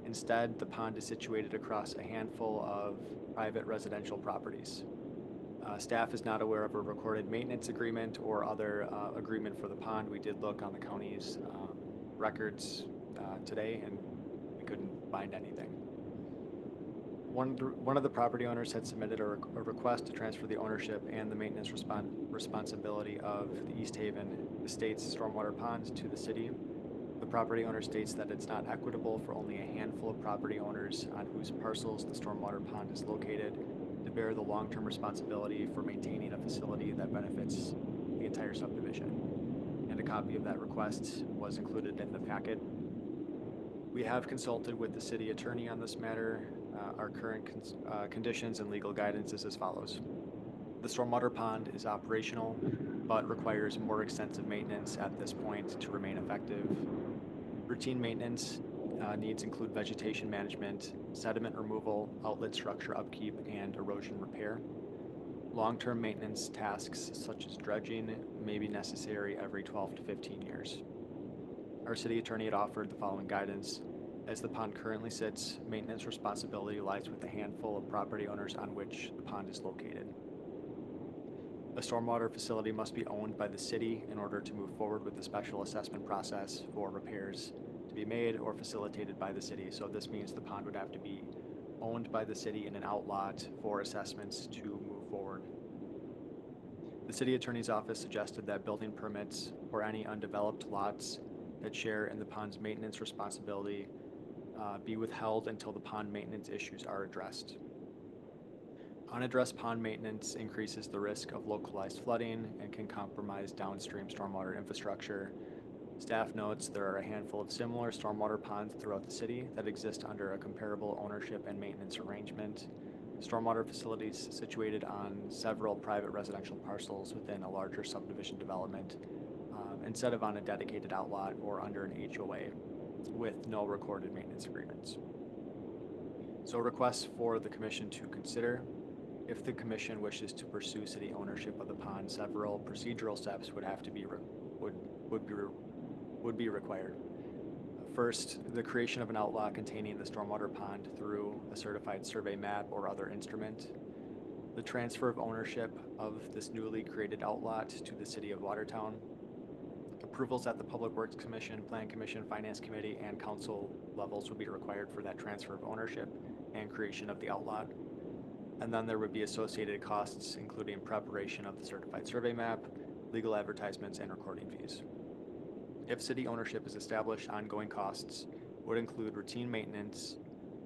Instead, the pond is situated across a handful of private residential properties. Staff is not aware of a recorded maintenance agreement or other agreement for the pond. We did look on the county's records today, and we couldn't find anything. One of the property owners had submitted a request to transfer the ownership and the maintenance responsibility of the East Haven Estates stormwater pond to the city. The property owner states that it's not equitable for only a handful of property owners on whose parcels the stormwater pond is located to bear the long-term responsibility for maintaining a facility that benefits the entire subdivision. And a copy of that request was included in the packet. We have consulted with the city attorney on this matter. Our current conditions and legal guidance is as follows. The stormwater pond is operational, but requires more extensive maintenance at this point to remain effective. Routine maintenance needs include vegetation management, sediment removal, outlet structure upkeep, and erosion repair. Long-term maintenance tasks such as dredging may be necessary every 12 to 15 years. Our city attorney had offered the following guidance. As the pond currently sits, maintenance responsibility lies with a handful of property owners on which the pond is located. A stormwater facility must be owned by the city in order to move forward with the special assessment process for repairs to be made or facilitated by the city. So this means the pond would have to be owned by the city in an outlot for assessments to move forward. The city attorney's office suggested that building permits for any undeveloped lots that share in the pond's maintenance responsibility be withheld until the pond maintenance issues are addressed. Unaddressed pond maintenance increases the risk of localized flooding and can compromise downstream stormwater infrastructure. Staff notes there are a handful of similar stormwater ponds throughout the city that exist under a comparable ownership and maintenance arrangement. Stormwater facilities situated on several private residential parcels within a larger subdivision development instead of on a dedicated outlot or under an HOA with no recorded maintenance agreements. So requests for the commission to consider. If the commission wishes to pursue city ownership of the pond, several procedural steps would have to be would be required. First, the creation of an outlot containing the stormwater pond through a certified survey map or other instrument. The transfer of ownership of this newly created outlot to the city of Watertown. Approvals at the Public Works Commission, Plan Commission, Finance Committee, and Council levels would be required for that transfer of ownership and creation of the outlot. And then there would be associated costs, including preparation of the certified survey map, legal advertisements, and recording fees. If city ownership is established, ongoing costs would include routine maintenance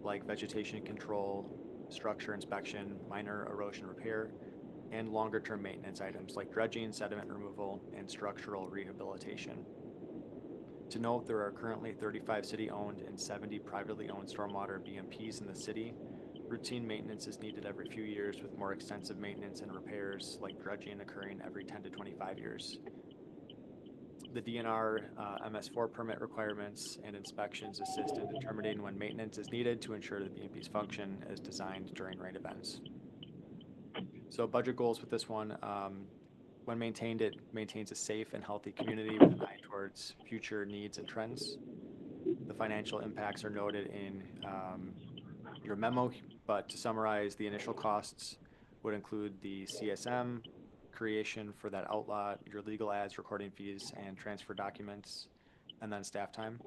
like vegetation control, structure inspection, minor erosion repair, and longer-term maintenance items like dredging, sediment removal, and structural rehabilitation. To note, there are currently 35 city-owned and 70 privately owned stormwater BMPs in the city. Routine maintenance is needed every few years, with more extensive maintenance and repairs like dredging occurring every 10 to 25 years. The DNR MS4 permit requirements and inspections assist in determining when maintenance is needed to ensure the BMPs function as designed during rain events. So budget goals with this one, when maintained, it maintains a safe and healthy community with an eye towards future needs and trends. The financial impacts are noted in your memo, but to summarize, the initial costs would include the CSM, creation for that outlot, your legal ads, recording fees, and transfer documents, and then staff time.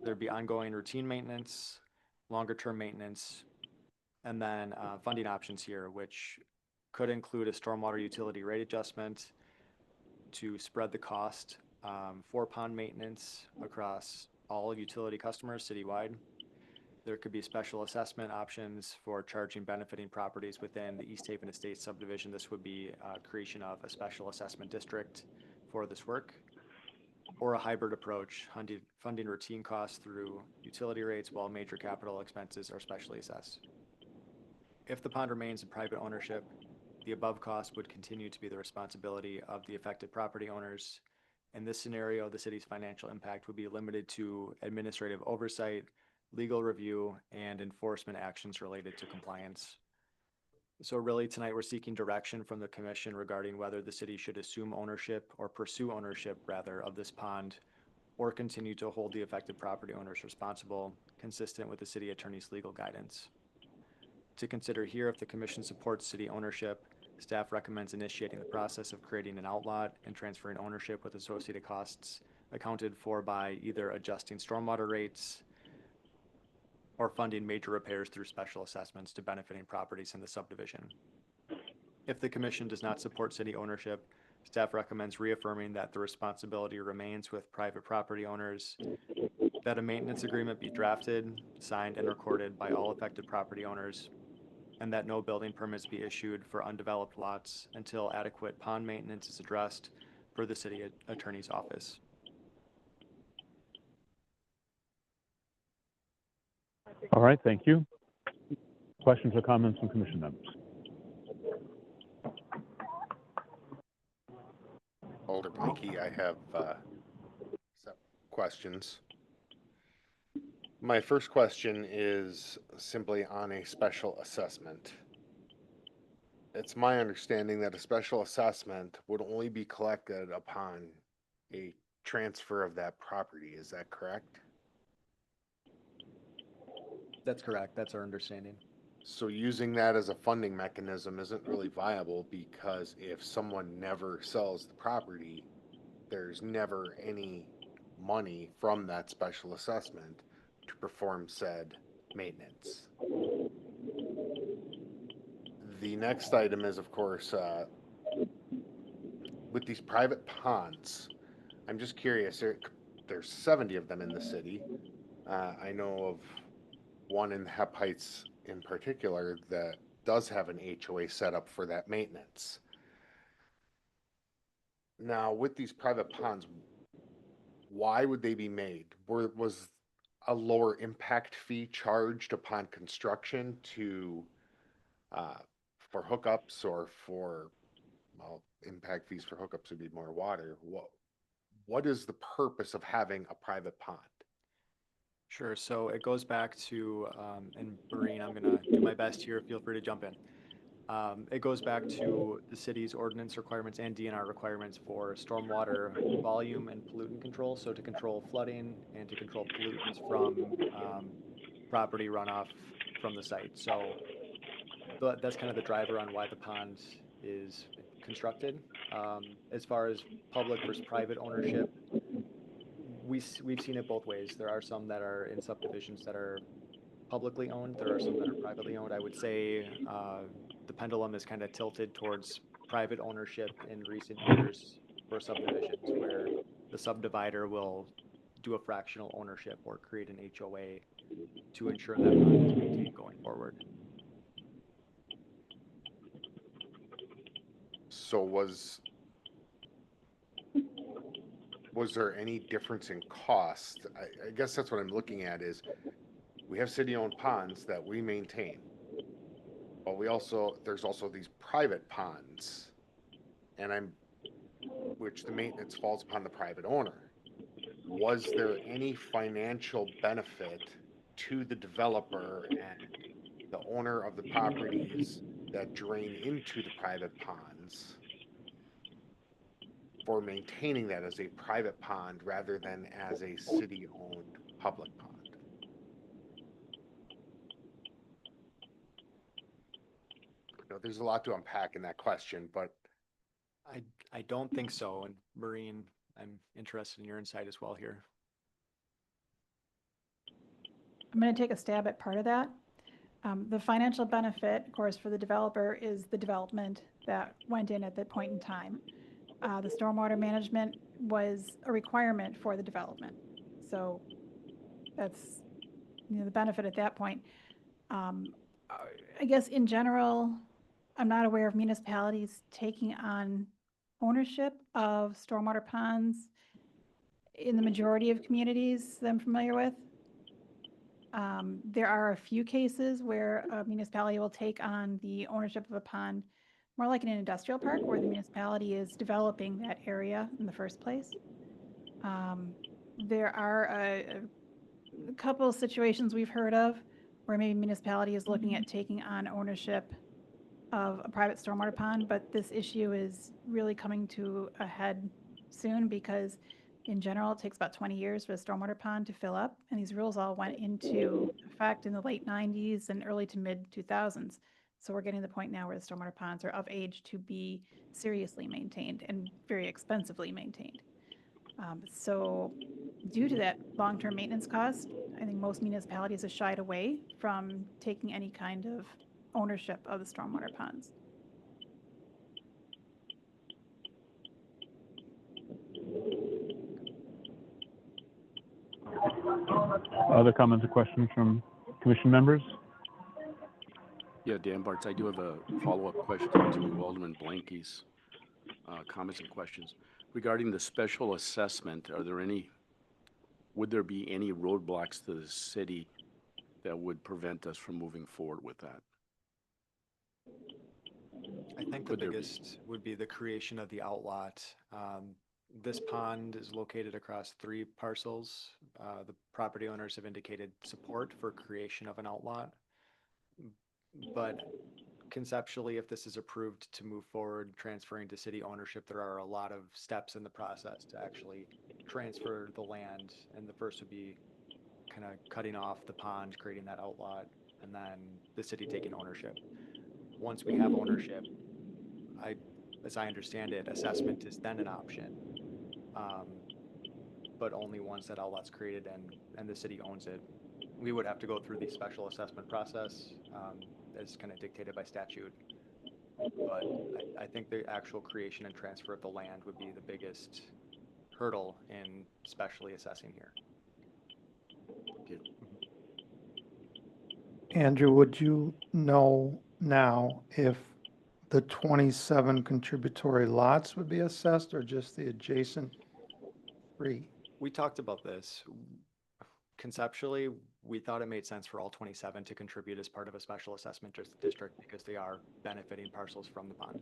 There'd be ongoing routine maintenance, longer-term maintenance, and then funding options here, which could include a stormwater utility rate adjustment to spread the cost for pond maintenance across all utility customers citywide. There could be special assessment options for charging benefiting properties within the East Haven Estates subdivision. This would be creation of a special assessment district for this work, or a hybrid approach, funding routine costs through utility rates while major capital expenses are specially assessed. If the pond remains in private ownership, the above cost would continue to be the responsibility of the affected property owners. In this scenario, the city's financial impact would be limited to administrative oversight, legal review, and enforcement actions related to compliance. So really tonight we're seeking direction from the commission regarding whether the city should assume ownership or pursue ownership rather of this pond, or continue to hold the affected property owners responsible, consistent with the city attorney's legal guidance. To consider here, if the commission supports city ownership, staff recommends initiating the process of creating an outlot and transferring ownership with associated costs accounted for by either adjusting stormwater rates, or funding major repairs through special assessments to benefiting properties in the subdivision. If the commission does not support city ownership, staff recommends reaffirming that the responsibility remains with private property owners, that a maintenance agreement be drafted, signed, and recorded by all affected property owners, and that no building permits be issued for undeveloped lots until adequate pond maintenance is addressed per the city attorney's office. All right, thank you. Questions or comments from commission members? Alderman McKee, I have some questions. My first question is simply on a special assessment. It's my understanding that a special assessment would only be collected upon a transfer of that property. Is that correct? That's correct. That's our understanding. So using that as a funding mechanism isn't really viable, because if someone never sells the property, there's never any money from that special assessment to perform said maintenance. The next item is, of course, with these private ponds, I'm just curious, there's 70 of them in the city. I know of one in Hep Heights in particular that does have an HOA set up for that maintenance. Now, with these private ponds, why would they be made? Was a lower impact fee charged upon construction to for hookups, or for, well, impact fees for hookups would be more water? What is the purpose of having a private pond? Sure. So it goes back to, and Breen, I'm going to do my best here. Feel free to jump in. It goes back to the city's ordinance requirements and DNR requirements for stormwater volume and pollutant control. So to control flooding and to control pollutants from property runoff from the site. So that's kind of the driver on why the pond is constructed. As far as public versus private ownership, we've seen it both ways. There are some that are in subdivisions that are publicly owned. There are some that are privately owned. I would say the pendulum is kind of tilted towards private ownership in recent years for subdivisions, where the subdivider will do a fractional ownership or create an HOA to ensure that pond is maintained going forward. So was there any difference in cost? I guess that's what I'm looking at, is we have city-owned ponds that we maintain, but there's also these private ponds, and which the maintenance falls upon the private owner. Was there any financial benefit to the developer and the owner of the properties that drain into the private ponds for maintaining that as a private pond rather than as a city-owned public pond? There's a lot to unpack in that question, but I don't think so. And Maureen, I'm interested in your insight as well here. I'm going to take a stab at part of that. The financial benefit, of course, for the developer is the development that went in at that point in time. The stormwater management was a requirement for the development. So that's, the benefit at that point. I guess in general, I'm not aware of municipalities taking on ownership of stormwater ponds in the majority of communities that I'm familiar with. There are a few cases where a municipality will take on the ownership of a pond, more like in an industrial park where the municipality is developing that area in the first place. There are a couple of situations we've heard of where maybe municipality is looking at taking on ownership of a private stormwater pond, but this issue is really coming to a head soon because in general, it takes about 20 years for a stormwater pond to fill up, and these rules all went into effect in the late 90s and early to mid 2000s. So we're getting to the point now where the stormwater ponds are of age to be seriously maintained and very expensively maintained. So due to that long-term maintenance cost, I think most municipalities have shied away from taking any kind of ownership of the stormwater ponds. Other comments or questions from commission members? Yeah, Dan Bartz, I do have a follow-up question to Alderman Blanky's comments and questions. Regarding the special assessment, would there be any roadblocks to the city that would prevent us from moving forward with that? I think the Would there be? biggest would be the creation of the outlot. This pond is located across 3 parcels. The property owners have indicated support for creation of an outlot. But conceptually, if this is approved to move forward, transferring to city ownership, there are a lot of steps in the process to actually transfer the land. And the first would be kind of cutting off the pond, creating that outlot, and then the city taking ownership. Once we have ownership, as I understand it, assessment is then an option. But only once that outlet's created and the city owns it. We would have to go through the special assessment process as kind of dictated by statute. But I think the actual creation and transfer of the land would be the biggest hurdle in specially assessing here. Andrew, would you know now if the 27 contributory lots would be assessed or just the adjacent 3? We talked about this. Conceptually, we thought it made sense for all 27 to contribute as part of a special assessment district because they are benefiting parcels from the pond.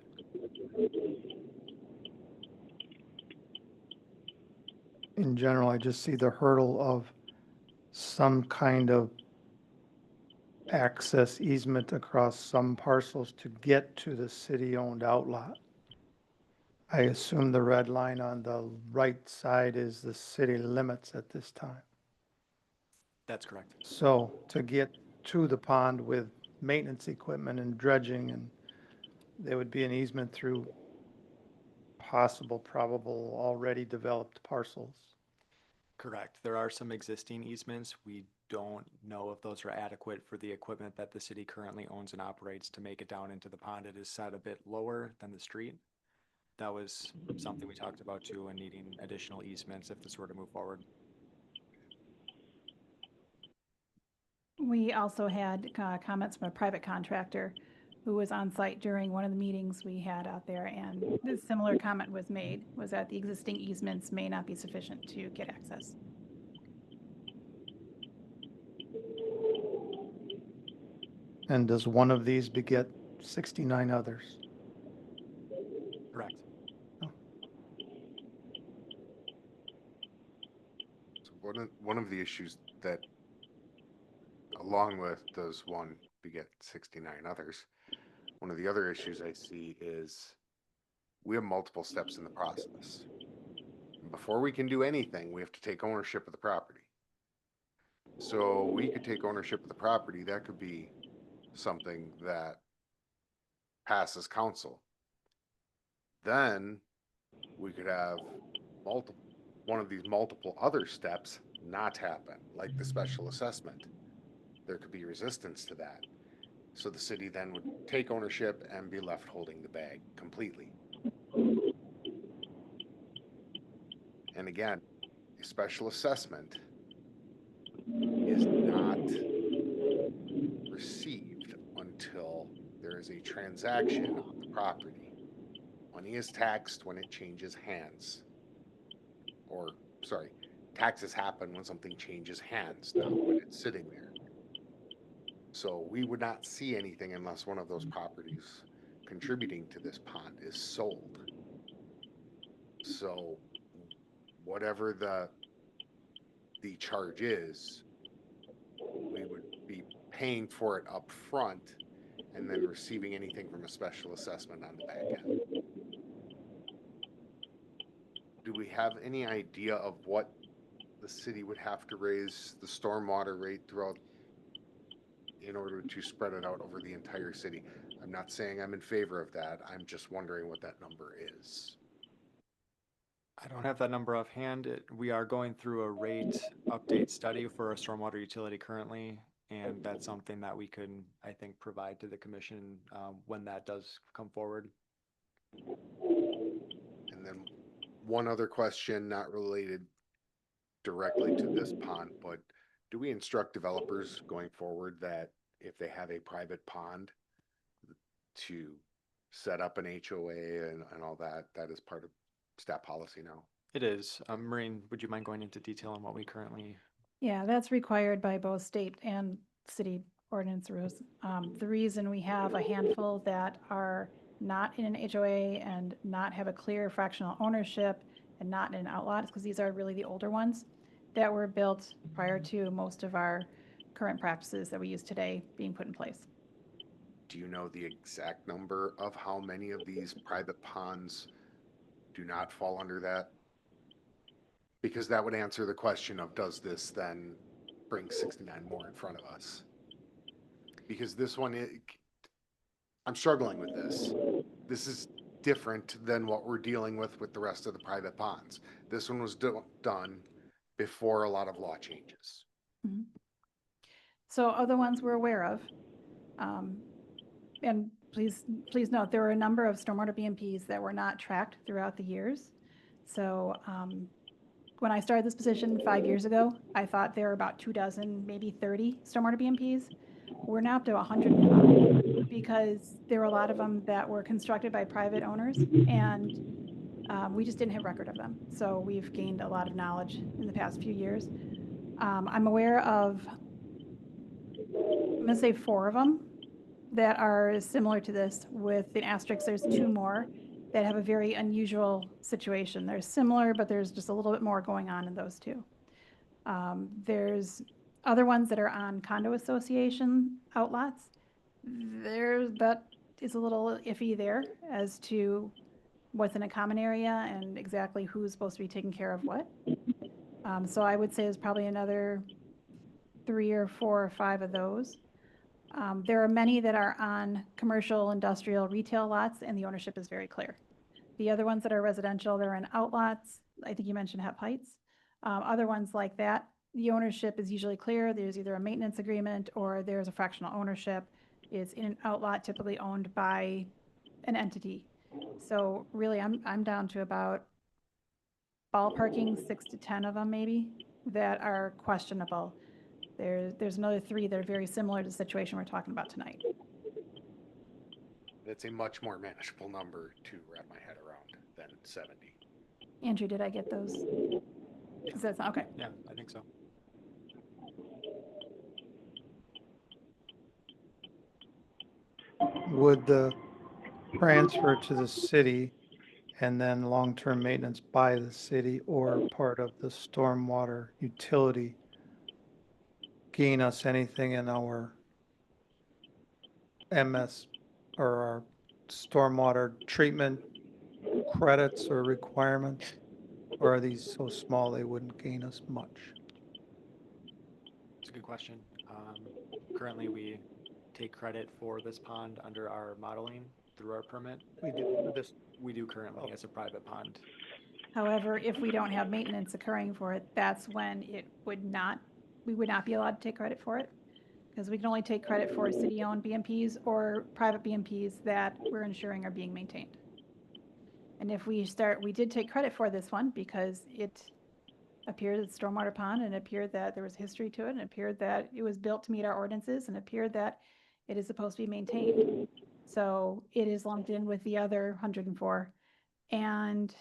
In general, I just see the hurdle of some kind of access easement across some parcels to get to the city-owned outlot. I assume the red line on the right side is the city limits at this time. That's correct. So to get to the pond with maintenance equipment and dredging, and there would be an easement through possible, probable, already developed parcels. Correct. There are some existing easements. We don't know if those are adequate for the equipment that the city currently owns and operates to make it down into the pond. It is set a bit lower than the street. That was something we talked about too, and needing additional easements if this were to move forward. We also had comments from a private contractor who was on site during one of the meetings we had out there, and a similar comment was made, was that the existing easements may not be sufficient to get access. And does one of these beget 69 others? Correct. So one of the issues that, along with does one beget 69 others, one of the other issues I see is we have multiple steps in the process. Before we can do anything, we have to take ownership of the property. So we could take ownership of the property. That could be something that passes council. Then we could have one of these multiple other steps not happen, like the special assessment. There could be resistance to that. So the city then would take ownership and be left holding the bag completely. And again, a special assessment is not received until there is a transaction on the property. Money is taxed when it changes hands. Or, sorry, taxes happen when something changes hands, not when it's sitting there. So we would not see anything unless one of those properties contributing to this pond is sold. So whatever the charge is, we would be paying for it up front and then receiving anything from a special assessment on the back end. Do we have any idea of what the city would have to raise the stormwater rate throughout in order to spread it out over the entire city? I'm not saying I'm in favor of that. I'm just wondering what that number is. I don't have that number offhand. We are going through a rate update study for a stormwater utility currently, and that's something that we can, I think, provide to the commission when that does come forward. And then one other question, not related directly to this pond, but do we instruct developers going forward that if they have a private pond to set up an HOA and all that, that is part of staff policy now? It is. Maureen, would you mind going into detail on what we currently? Yeah, that's required by both state and city ordinance rules. The reason we have a handful that are not in an HOA and not have a clear fractional ownership and not in an outlot is because these are really the older ones that were built prior to most of our current practices that we use today being put in place. Do you know the exact number of how many of these private ponds do not fall under that? Because that would answer the question of, does this then bring 69 more in front of us? Because this one, I'm struggling with this. This is different than what we're dealing with the rest of the private ponds. This one was done before a lot of law changes. Mm-hmm. So other ones we're aware of, and please note, there were a number of stormwater BMPs that were not tracked throughout the years. So when I started this position 5 years ago, I thought there were about 24, maybe 30 stormwater BMPs. We're now up to 105 because there were a lot of them that were constructed by private owners, and we just didn't have record of them. So we've gained a lot of knowledge in the past few years. I'm aware of, I'm gonna say 4 of them that are similar to this. With an asterisk, there's 2 more that have a very unusual situation. They're similar, but there's just a little bit more going on in those 2. There's other ones that are on condo association outlots. That is a little iffy there as to what's in a common area and exactly who's supposed to be taking care of what. So I would say there's probably another 3 or 4 or 5 of those. There are many that are on commercial, industrial, retail lots, and the ownership is very clear. The other ones that are residential, they're in outlots. I think you mentioned Hep Heights. Other ones like that, the ownership is usually clear. There's either a maintenance agreement or there's a fractional ownership. It's in an outlot typically owned by an entity. So really, I'm down to about ballparking 6 to 10 of them maybe that are questionable. There's another 3 that are very similar to the situation we're talking about tonight. That's a much more manageable number to wrap my head around than 70. Andrew, did I get those? Is that okay? Yeah, I think so. Would the transfer to the city and then long-term maintenance by the city or part of the stormwater utility gain us anything in our MS or our stormwater treatment credits or requirements? Or are these so small they wouldn't gain us much? It's a good question. Currently, we take credit for this pond under our modeling through our permit. We do this. We do currently as a private pond. However, if we don't have maintenance occurring for it, that's when we would not be allowed to take credit for it. Because we can only take credit for city-owned BMPs or private BMPs that we're ensuring are being maintained. And if we did take credit for this one because it appeared it's stormwater pond and it appeared that there was history to it and it appeared that it was built to meet our ordinances and it appeared that it is supposed to be maintained. So it is lumped in with the other 104. And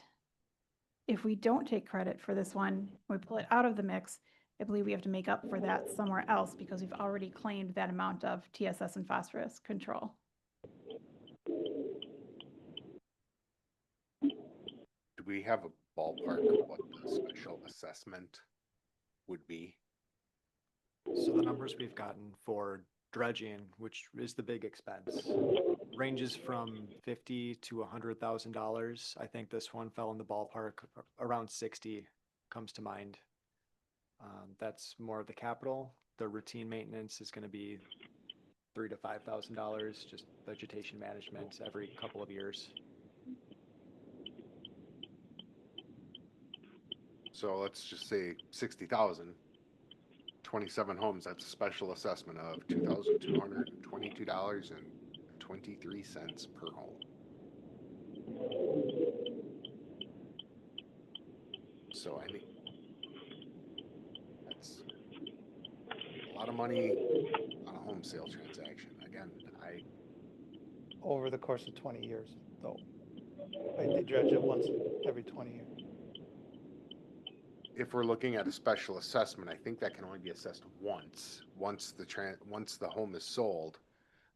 if we don't take credit for this one, we pull it out of the mix, I believe we have to make up for that somewhere else because we've already claimed that amount of TSS and phosphorus control. Do we have a ballpark of what the special assessment would be? So the numbers we've gotten for dredging, which is the big expense, ranges from $50,000 to $100,000. I think this one fell in the ballpark around 60 comes to mind. That's more of the capital. The routine maintenance is going to be $3,000 to $5,000, just vegetation management every couple of years. So let's just say 60,000, 27 homes, that's a special assessment of $2,222.23 per home. So I mean, that's a lot of money on a home sale transaction. Again, Over the course of 20 years, though. Right, they dredge it once every 20 years. if we're looking at a special assessment, I think that can only be assessed once. Once the home is sold,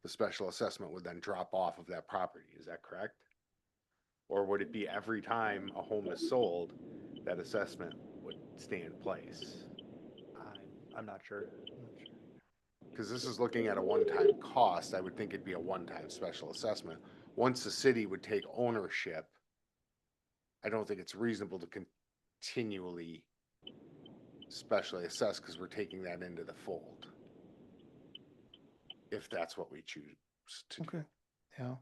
the special assessment would then drop off of that property. Is that correct? Or would it be every time a home is sold, that assessment would stay in place? I'm not sure. Because this is looking at a one-time cost, I would think it'd be a one-time special assessment. Once the city would take ownership, I don't think it's reasonable to continually specially assess because we're taking that into the fold. If that's what we choose to do. Okay, yeah.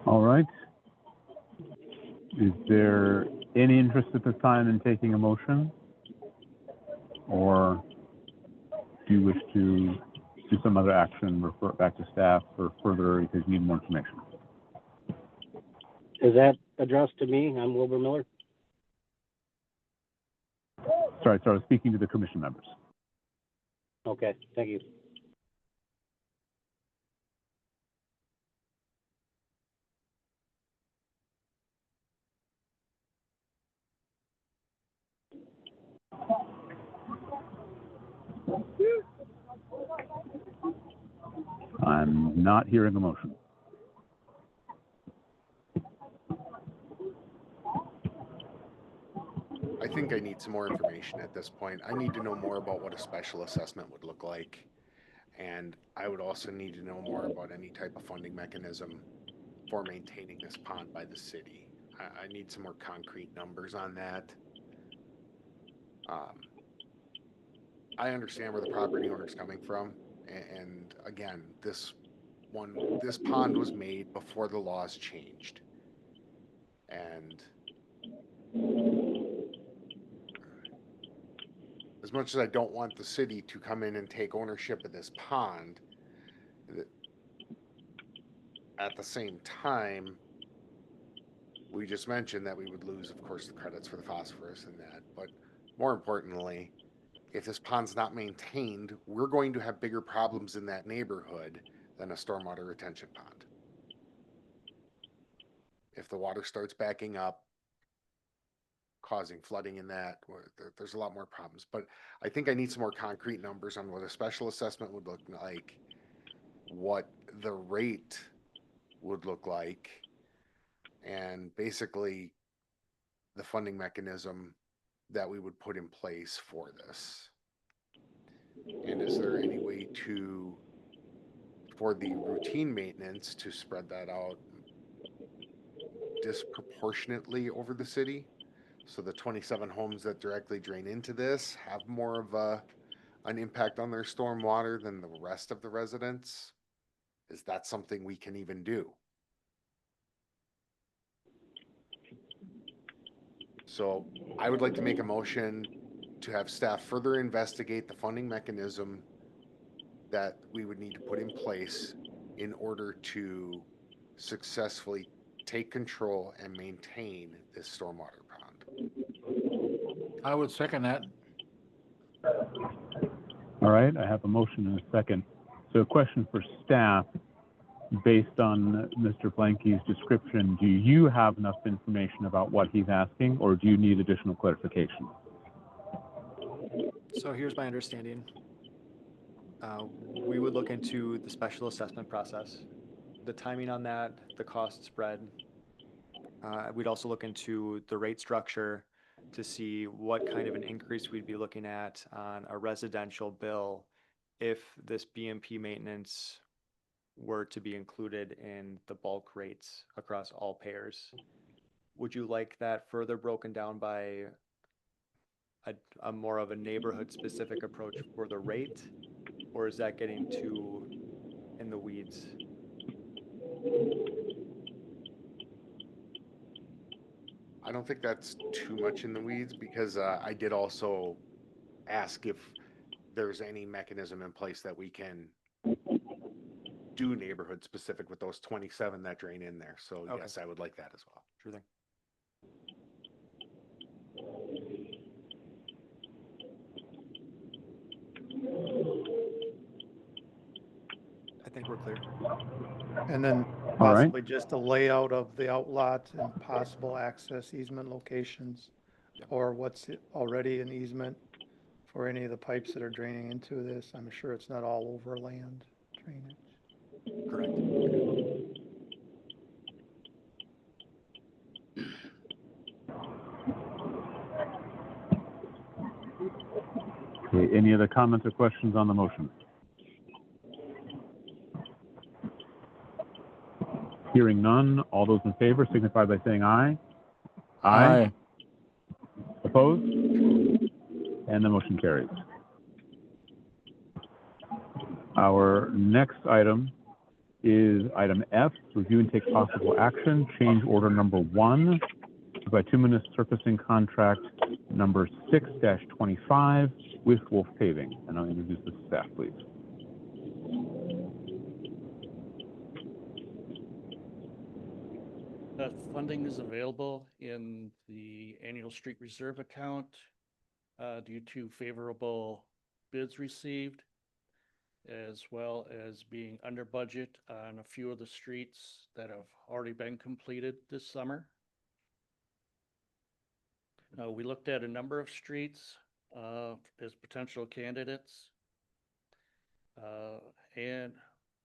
All right. Is there any interest at this time in taking a motion? Or do you wish to do some other action, refer it back to staff for further, because you need more information? Is that addressed to me? I'm Wilbur Miller. Sorry, I was speaking to the commission members. Okay, thank you. I'm not hearing a motion. I think I need some more information at this point. I need to know more about what a special assessment would look like. And I would also need to know more about any type of funding mechanism for maintaining this pond by the city. I need some more concrete numbers on that. I understand where the property owner is coming from. And again, this pond was made before the laws changed. And as much as I don't want the city to come in and take ownership of this pond, at the same time, we just mentioned that we would lose, of course, the credits for the phosphorus and that. But more importantly, if this pond's not maintained, we're going to have bigger problems in that neighborhood than a stormwater retention pond. If the water starts backing up, causing flooding in that, there's a lot more problems. But I think I need some more concrete numbers on what a special assessment would look like, what the rate would look like, and basically the funding mechanism that we would put in place for this. And is there any way for the routine maintenance to spread that out disproportionately over the city? So the 27 homes that directly drain into this have more of an impact on their stormwater than the rest of the residents? Is that something we can even do? So I would like to make a motion to have staff further investigate the funding mechanism that we would need to put in place in order to successfully take control and maintain this stormwater pond. I would second that. All right, I have a motion and a second. So a question for staff, based on Mr. Blanky's description, do you have enough information about what he's asking, or do you need additional clarification? So here's my understanding. We would look into the special assessment process, the timing on that, the cost spread. We'd also look into the rate structure to see what kind of an increase we'd be looking at on a residential bill if this BMP maintenance were to be included in the bulk rates across all payers. would you like that further broken down by a more of a neighborhood specific approach for the rate? Or is that getting too in the weeds? I don't think that's too much in the weeds because I did also ask if there's any mechanism in place that we can do neighborhood specific with those 27 that drain in there. So Okay. yes, I would like that as well. Sure thing. I think we're clear. And then All right. possibly just a layout of the outlot and possible access easement locations, or what's already an easement for any of the pipes that are draining into this. I'm sure it's not all overland drainage. Correct. Okay, any other comments or questions on the motion? Hearing none, all those in favor signify by saying aye. Opposed? And the motion carries. Our next item is item F, review and take possible action, change order number 1 to bituminous surfacing contract number 6-25 with Wolf Paving. And I'll introduce the staff, please. Funding is available in the annual street reserve account due to favorable bids received, as well as being under budget on a few of the streets that have already been completed this summer. We looked at a number of streets as potential candidates. And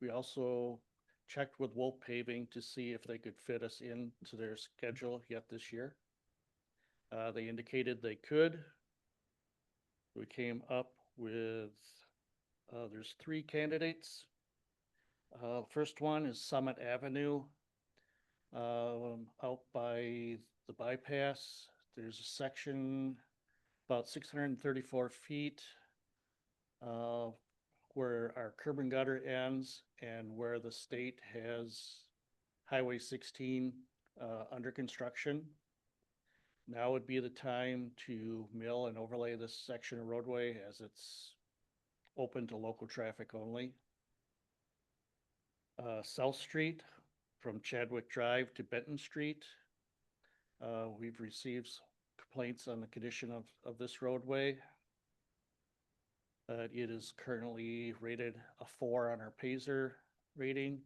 we also checked with Wolf Paving to see if they could fit us into their schedule yet this year. They indicated they could. We came up with, there's 3 candidates. First one is Summit Avenue, out by the bypass. There's a section about 634 feet where our curb and gutter ends and where the state has Highway 16 under construction. Now would be the time to mill and overlay this section of roadway as it's open to local traffic only. South Street from Chadwick Drive to Benton Street. We've received complaints on the condition of this roadway. It is currently rated a 4 on our Paiser rating.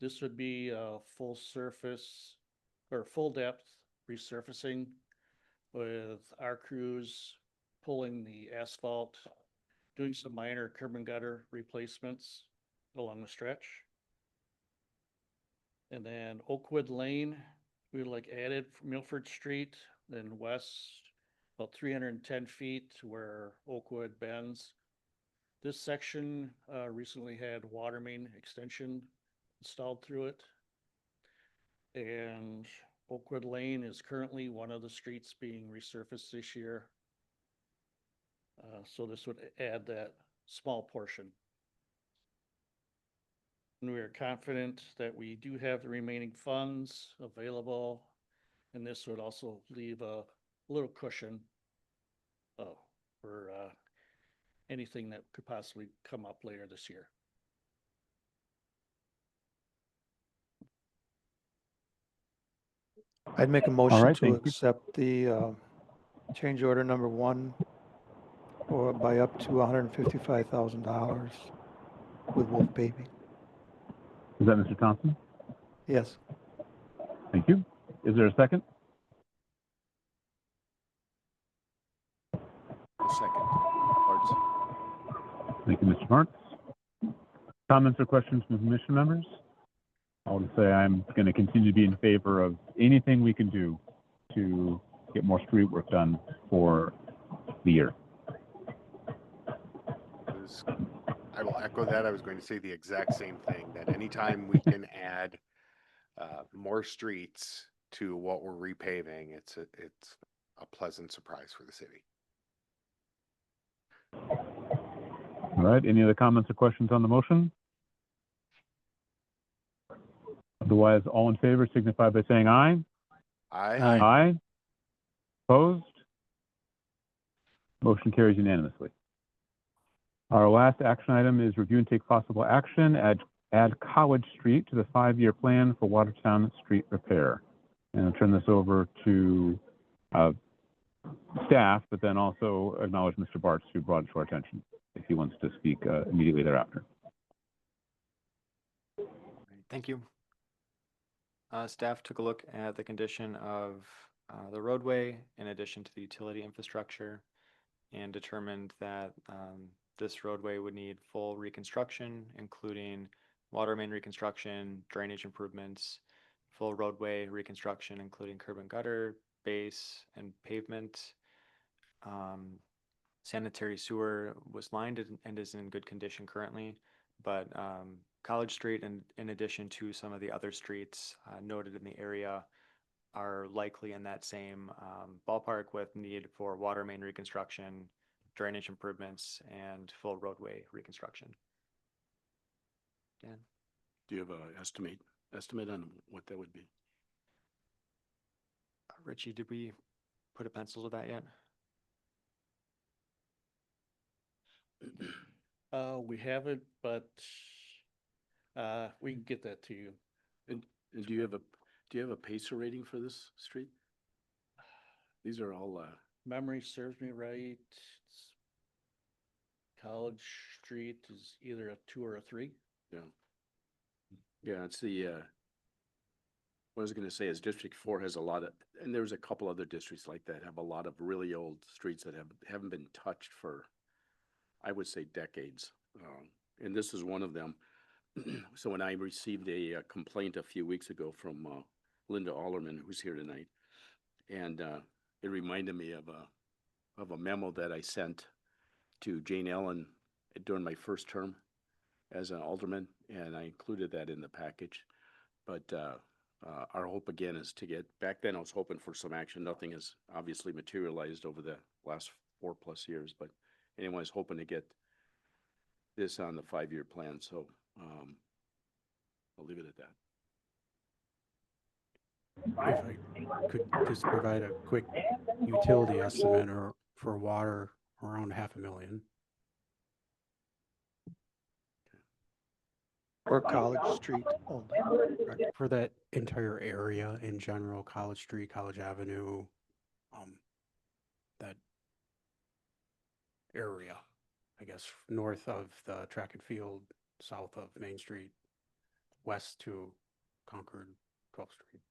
This would be a full surface or full depth resurfacing with our crews pulling the asphalt, doing some minor curb and gutter replacements along the stretch. And then Oakwood Lane, we would like added from Milford Street, then west about 310 feet where Oakwood bends. This section recently had water main extension installed through it. And Oakwood Lane is currently one of the streets being resurfaced this year. So this would add that small portion. And we are confident that we do have the remaining funds available. And this would also leave a little cushion for anything that could possibly come up later this year. I'd make a motion right, to thank you. accept the change order number 1 or by up to $155,000 with Wolf Paving. Is that Mr. Thompson? Yes. Thank you. Is there a second? A second. Arts. Thank you, Mr. Marks. Comments or questions from commission members? I'll just say I'm going to continue to be in favor of anything we can do to get more street work done for the year. I will echo that. I was going to say the exact same thing, that anytime we can add more streets to what we're repaving, it's a pleasant surprise for the city. All right, any other comments or questions on the motion? Otherwise, all in favor signify by saying aye. Aye. Aye. Opposed? Motion carries unanimously. Our last action item is review and take possible action, add College Street to the 5-year plan for Watertown Street repair. And I'll turn this over to staff, but then also acknowledge Mr. Bartz, who brought it to our attention, if he wants to speak immediately thereafter. Thank you. Staff took a look at the condition of the roadway in addition to the utility infrastructure and determined that this roadway would need full reconstruction, including water main reconstruction, drainage improvements, full roadway reconstruction, including curb and gutter, base, and pavement. Sanitary sewer was lined and is in good condition currently, but College Street, in addition to some of the other streets noted in the area, are likely in that same ballpark with need for water main reconstruction, drainage improvements, and full roadway reconstruction. Dan? Do you have an estimate on what that would be? Richie, did we put a pencil to that yet? We haven't, but we can get that to you. And do you have a pacer rating for this street? These are all Memory serves me right. College Street is either a 2 or a 3. yeah, it's the what I was going to say is District 4 has a lot of, and there's a couple other districts like that have a lot of really old streets that haven't been touched for, I would say, decades. And this is one of them. So when I received a complaint a few weeks ago from Linda Alderman, who's here tonight, and it reminded me of a memo that I sent to Jane Ellen during my first term as an alderman, and I included that in the package. But our hope again is to get, back then I was hoping for some action. Nothing has obviously materialized over the last 4+ years, but anyway, I was hoping to get this on the 5-year plan. So I'll leave it at that. If I could just provide a quick utility estimate or for water, around $500,000. For College Street only. Right, for that entire area in general, College Street, College Avenue, that area, I guess, north of the track and field, south of Main Street, west to Concord 12th Street.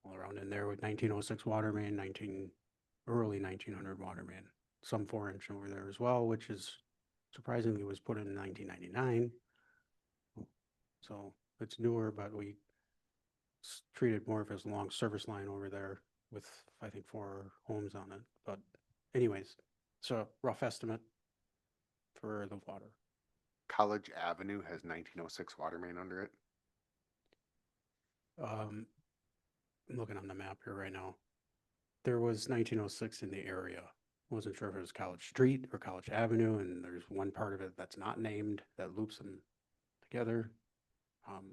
All around in there with 1906 water main, early 1900 water main, some 4-inch over there as well, which is surprisingly was put in 1999. So it's newer, but we treat it more of as a long service line over there with, I think, 4 homes on it. But anyways, so rough estimate for the water. College Avenue has 1906 water main under it. I'm looking on the map here right now. There was 1906 in the area. Wasn't sure if it was College Street or College Avenue, and there's one part of it that's not named that loops them together.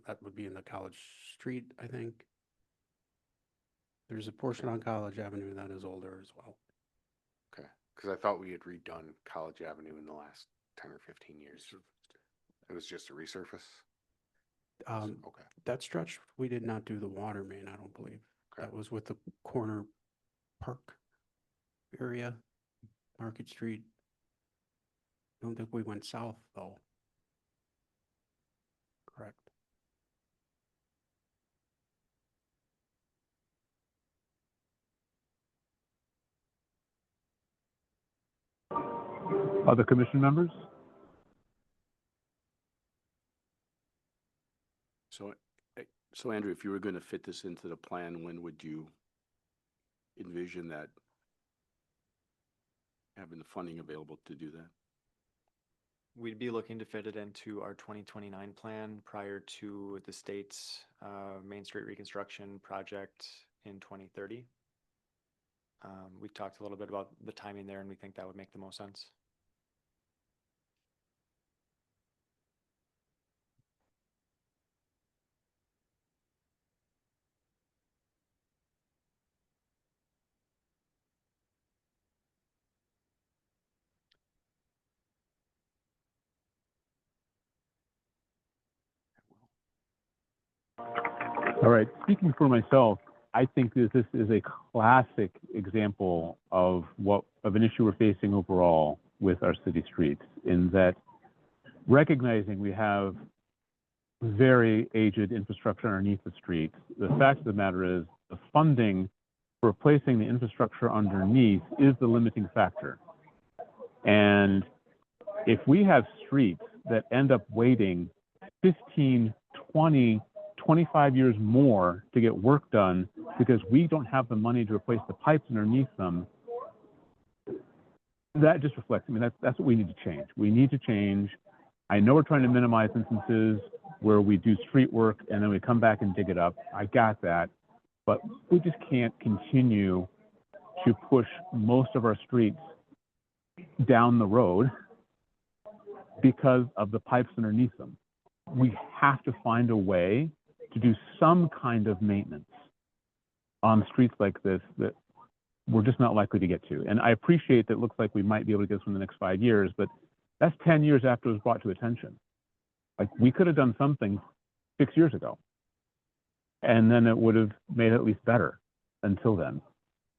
That would be in the College Street, I think. There's a portion on College Avenue that is older as well. Okay, because I thought we had redone College Avenue in the last 10 or 15 years. It was just a resurface. Okay. That stretch, we did not do the water main, I don't believe. Okay. That was with the corner park area, Market Street. I don't think we went south, though. Correct. Other commission members? So Andrew, if you were going to fit this into the plan, when would you envision that having the funding available to do that? We'd be looking to fit it into our 2029 plan prior to the state's Main Street reconstruction project in 2030. We talked a little bit about the timing there, and we think that would make the most sense. All right, speaking for myself, I think that this is a classic example of an issue we're facing overall with our city streets, in that recognizing we have very aged infrastructure underneath the streets, the fact of the matter is the funding for replacing the infrastructure underneath is the limiting factor. And if we have streets that end up waiting 15, 20, 25 years more to get work done because we don't have the money to replace the pipes underneath them, that just reflects, I mean, that's what we need to change. We need to change. I know we're trying to minimize instances where we do street work and then we come back and dig it up. I got that. But we just can't continue to push most of our streets down the road because of the pipes underneath them. We have to find a way to do some kind of maintenance on streets like this that we're just not likely to get to. And I appreciate that it looks like we might be able to get this in the next 5 years, but that's 10 years after it was brought to attention. Like, we could have done something 6 years ago, and then it would have made it at least better until then.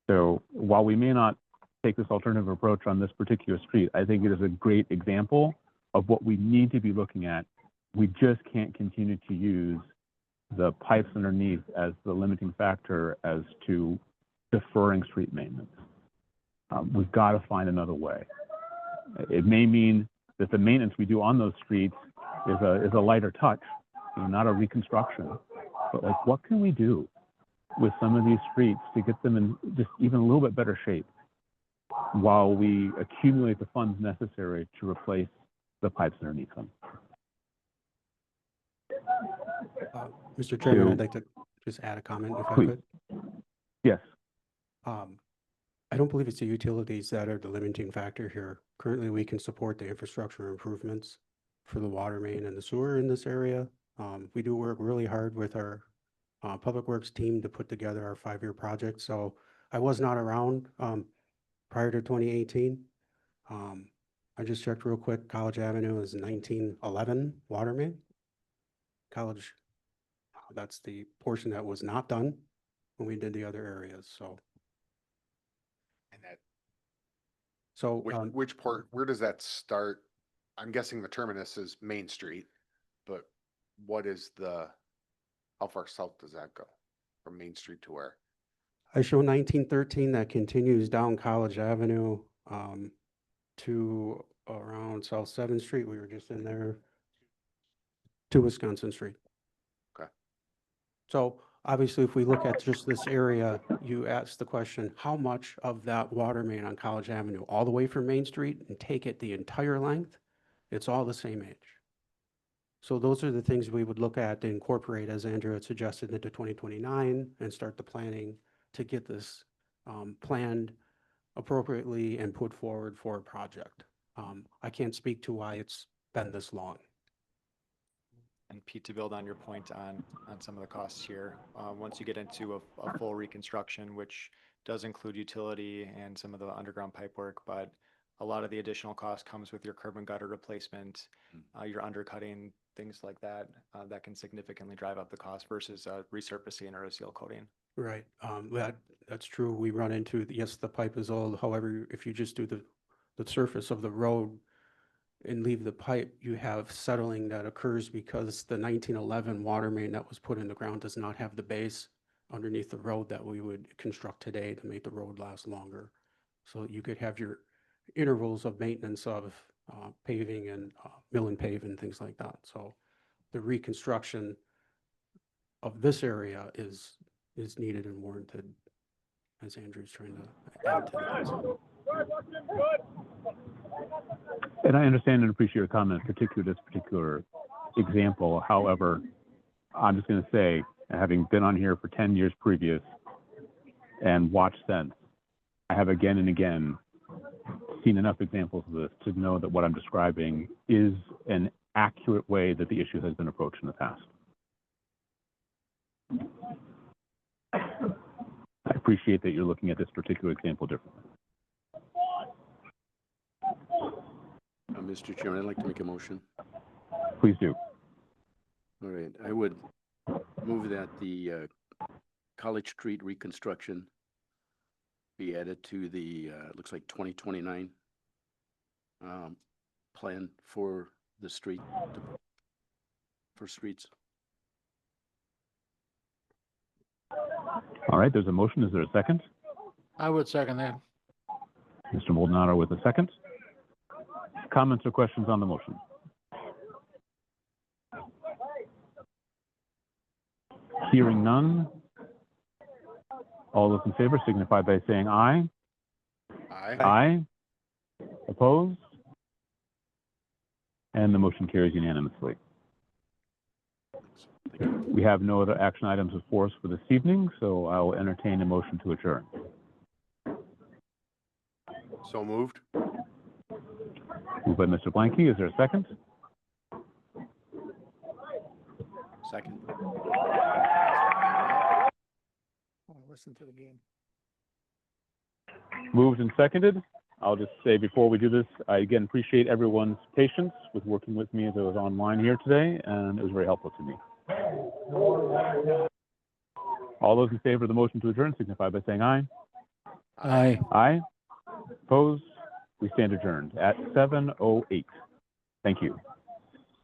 So while we may not take this alternative approach on this particular street, I think it is a great example of what we need to be looking at. We just can't continue to use the pipes underneath as the limiting factor as to deferring street maintenance. We've got to find another way. It may mean that the maintenance we do on those streets is a lighter touch, not a reconstruction. But like, what can we do with some of these streets to get them in just even a little bit better shape while we accumulate the funds necessary to replace the pipes underneath them? Mr. Chairman, I'd like to just add a comment if Please. I could. Yes. I don't believe it's the utilities that are the limiting factor here. Currently, we can support the infrastructure improvements for the water main and the sewer in this area. We do work really hard with our Public Works team to put together our 5-year project. So I was not around prior to 2018. I just checked real quick. College Avenue is 1911 water main. College, that's the portion that was not done when we did the other areas. So. And that, So which part, where does that start? I'm guessing the terminus is Main Street, but what is how far south does that go from Main Street to where? I show 1913 that continues down College Avenue to around South 7th Street. We were just in there to Wisconsin Street. Okay. So obviously, if we look at just this area, you asked the question, how much of that water main on College Avenue, all the way from Main Street and take it the entire length? It's all the same age. So those are the things we would look at to incorporate, as Andrew had suggested, into 2029 and start the planning to get this planned appropriately and put forward for a project. I can't speak to why it's been this long. And Pete, to build on your point on some of the costs here, once you get into a full reconstruction, which does include utility and some of the underground pipe work, but a lot of the additional cost comes with your curb and gutter replacement, your undercutting, things like that, that can significantly drive up the cost versus resurfacing or a seal coating. Right. That's true. We run into, yes, the pipe is old. However, if you just do the surface of the road and leave the pipe, you have settling that occurs because the 1911 water main that was put in the ground does not have the base underneath the road that we would construct today to make the road last longer. So you could have your intervals of maintenance of paving and mill and pave and things like that. So the reconstruction of this area is needed and warranted, as Andrew's trying to add to the And I understand and appreciate your comment, particularly this particular example. However, I'm just going to say, having been on here for 10 years previous and watched since, I have again and again seen enough examples of this to know that what I'm describing is an accurate way that the issue has been approached in the past. I appreciate that you're looking at this particular example differently. Mr. Chairman, I'd like to make a motion. Please do. All right, I would move that the College Street reconstruction be added to the, looks like 2029 plan for the street, for streets. All right, there's a motion. Is there a second? I would second that. Mr. Maldonado with a second. Comments or questions on the motion? Hearing none. All those in favor signify by saying aye. Aye. Aye. Opposed? And the motion carries unanimously. We have no other action items before us for this evening, so I will entertain a motion to adjourn. So moved. Moved by Mr. Blanky. Is there a second? Second. Listen to the game. Moved and seconded. I'll just say before we do this, I again appreciate everyone's patience with working with me as I was online here today, and it was very helpful to me. All those in favor of the motion to adjourn signify by saying aye. Aye. Aye. Opposed? We stand adjourned at 7:08. Thank you.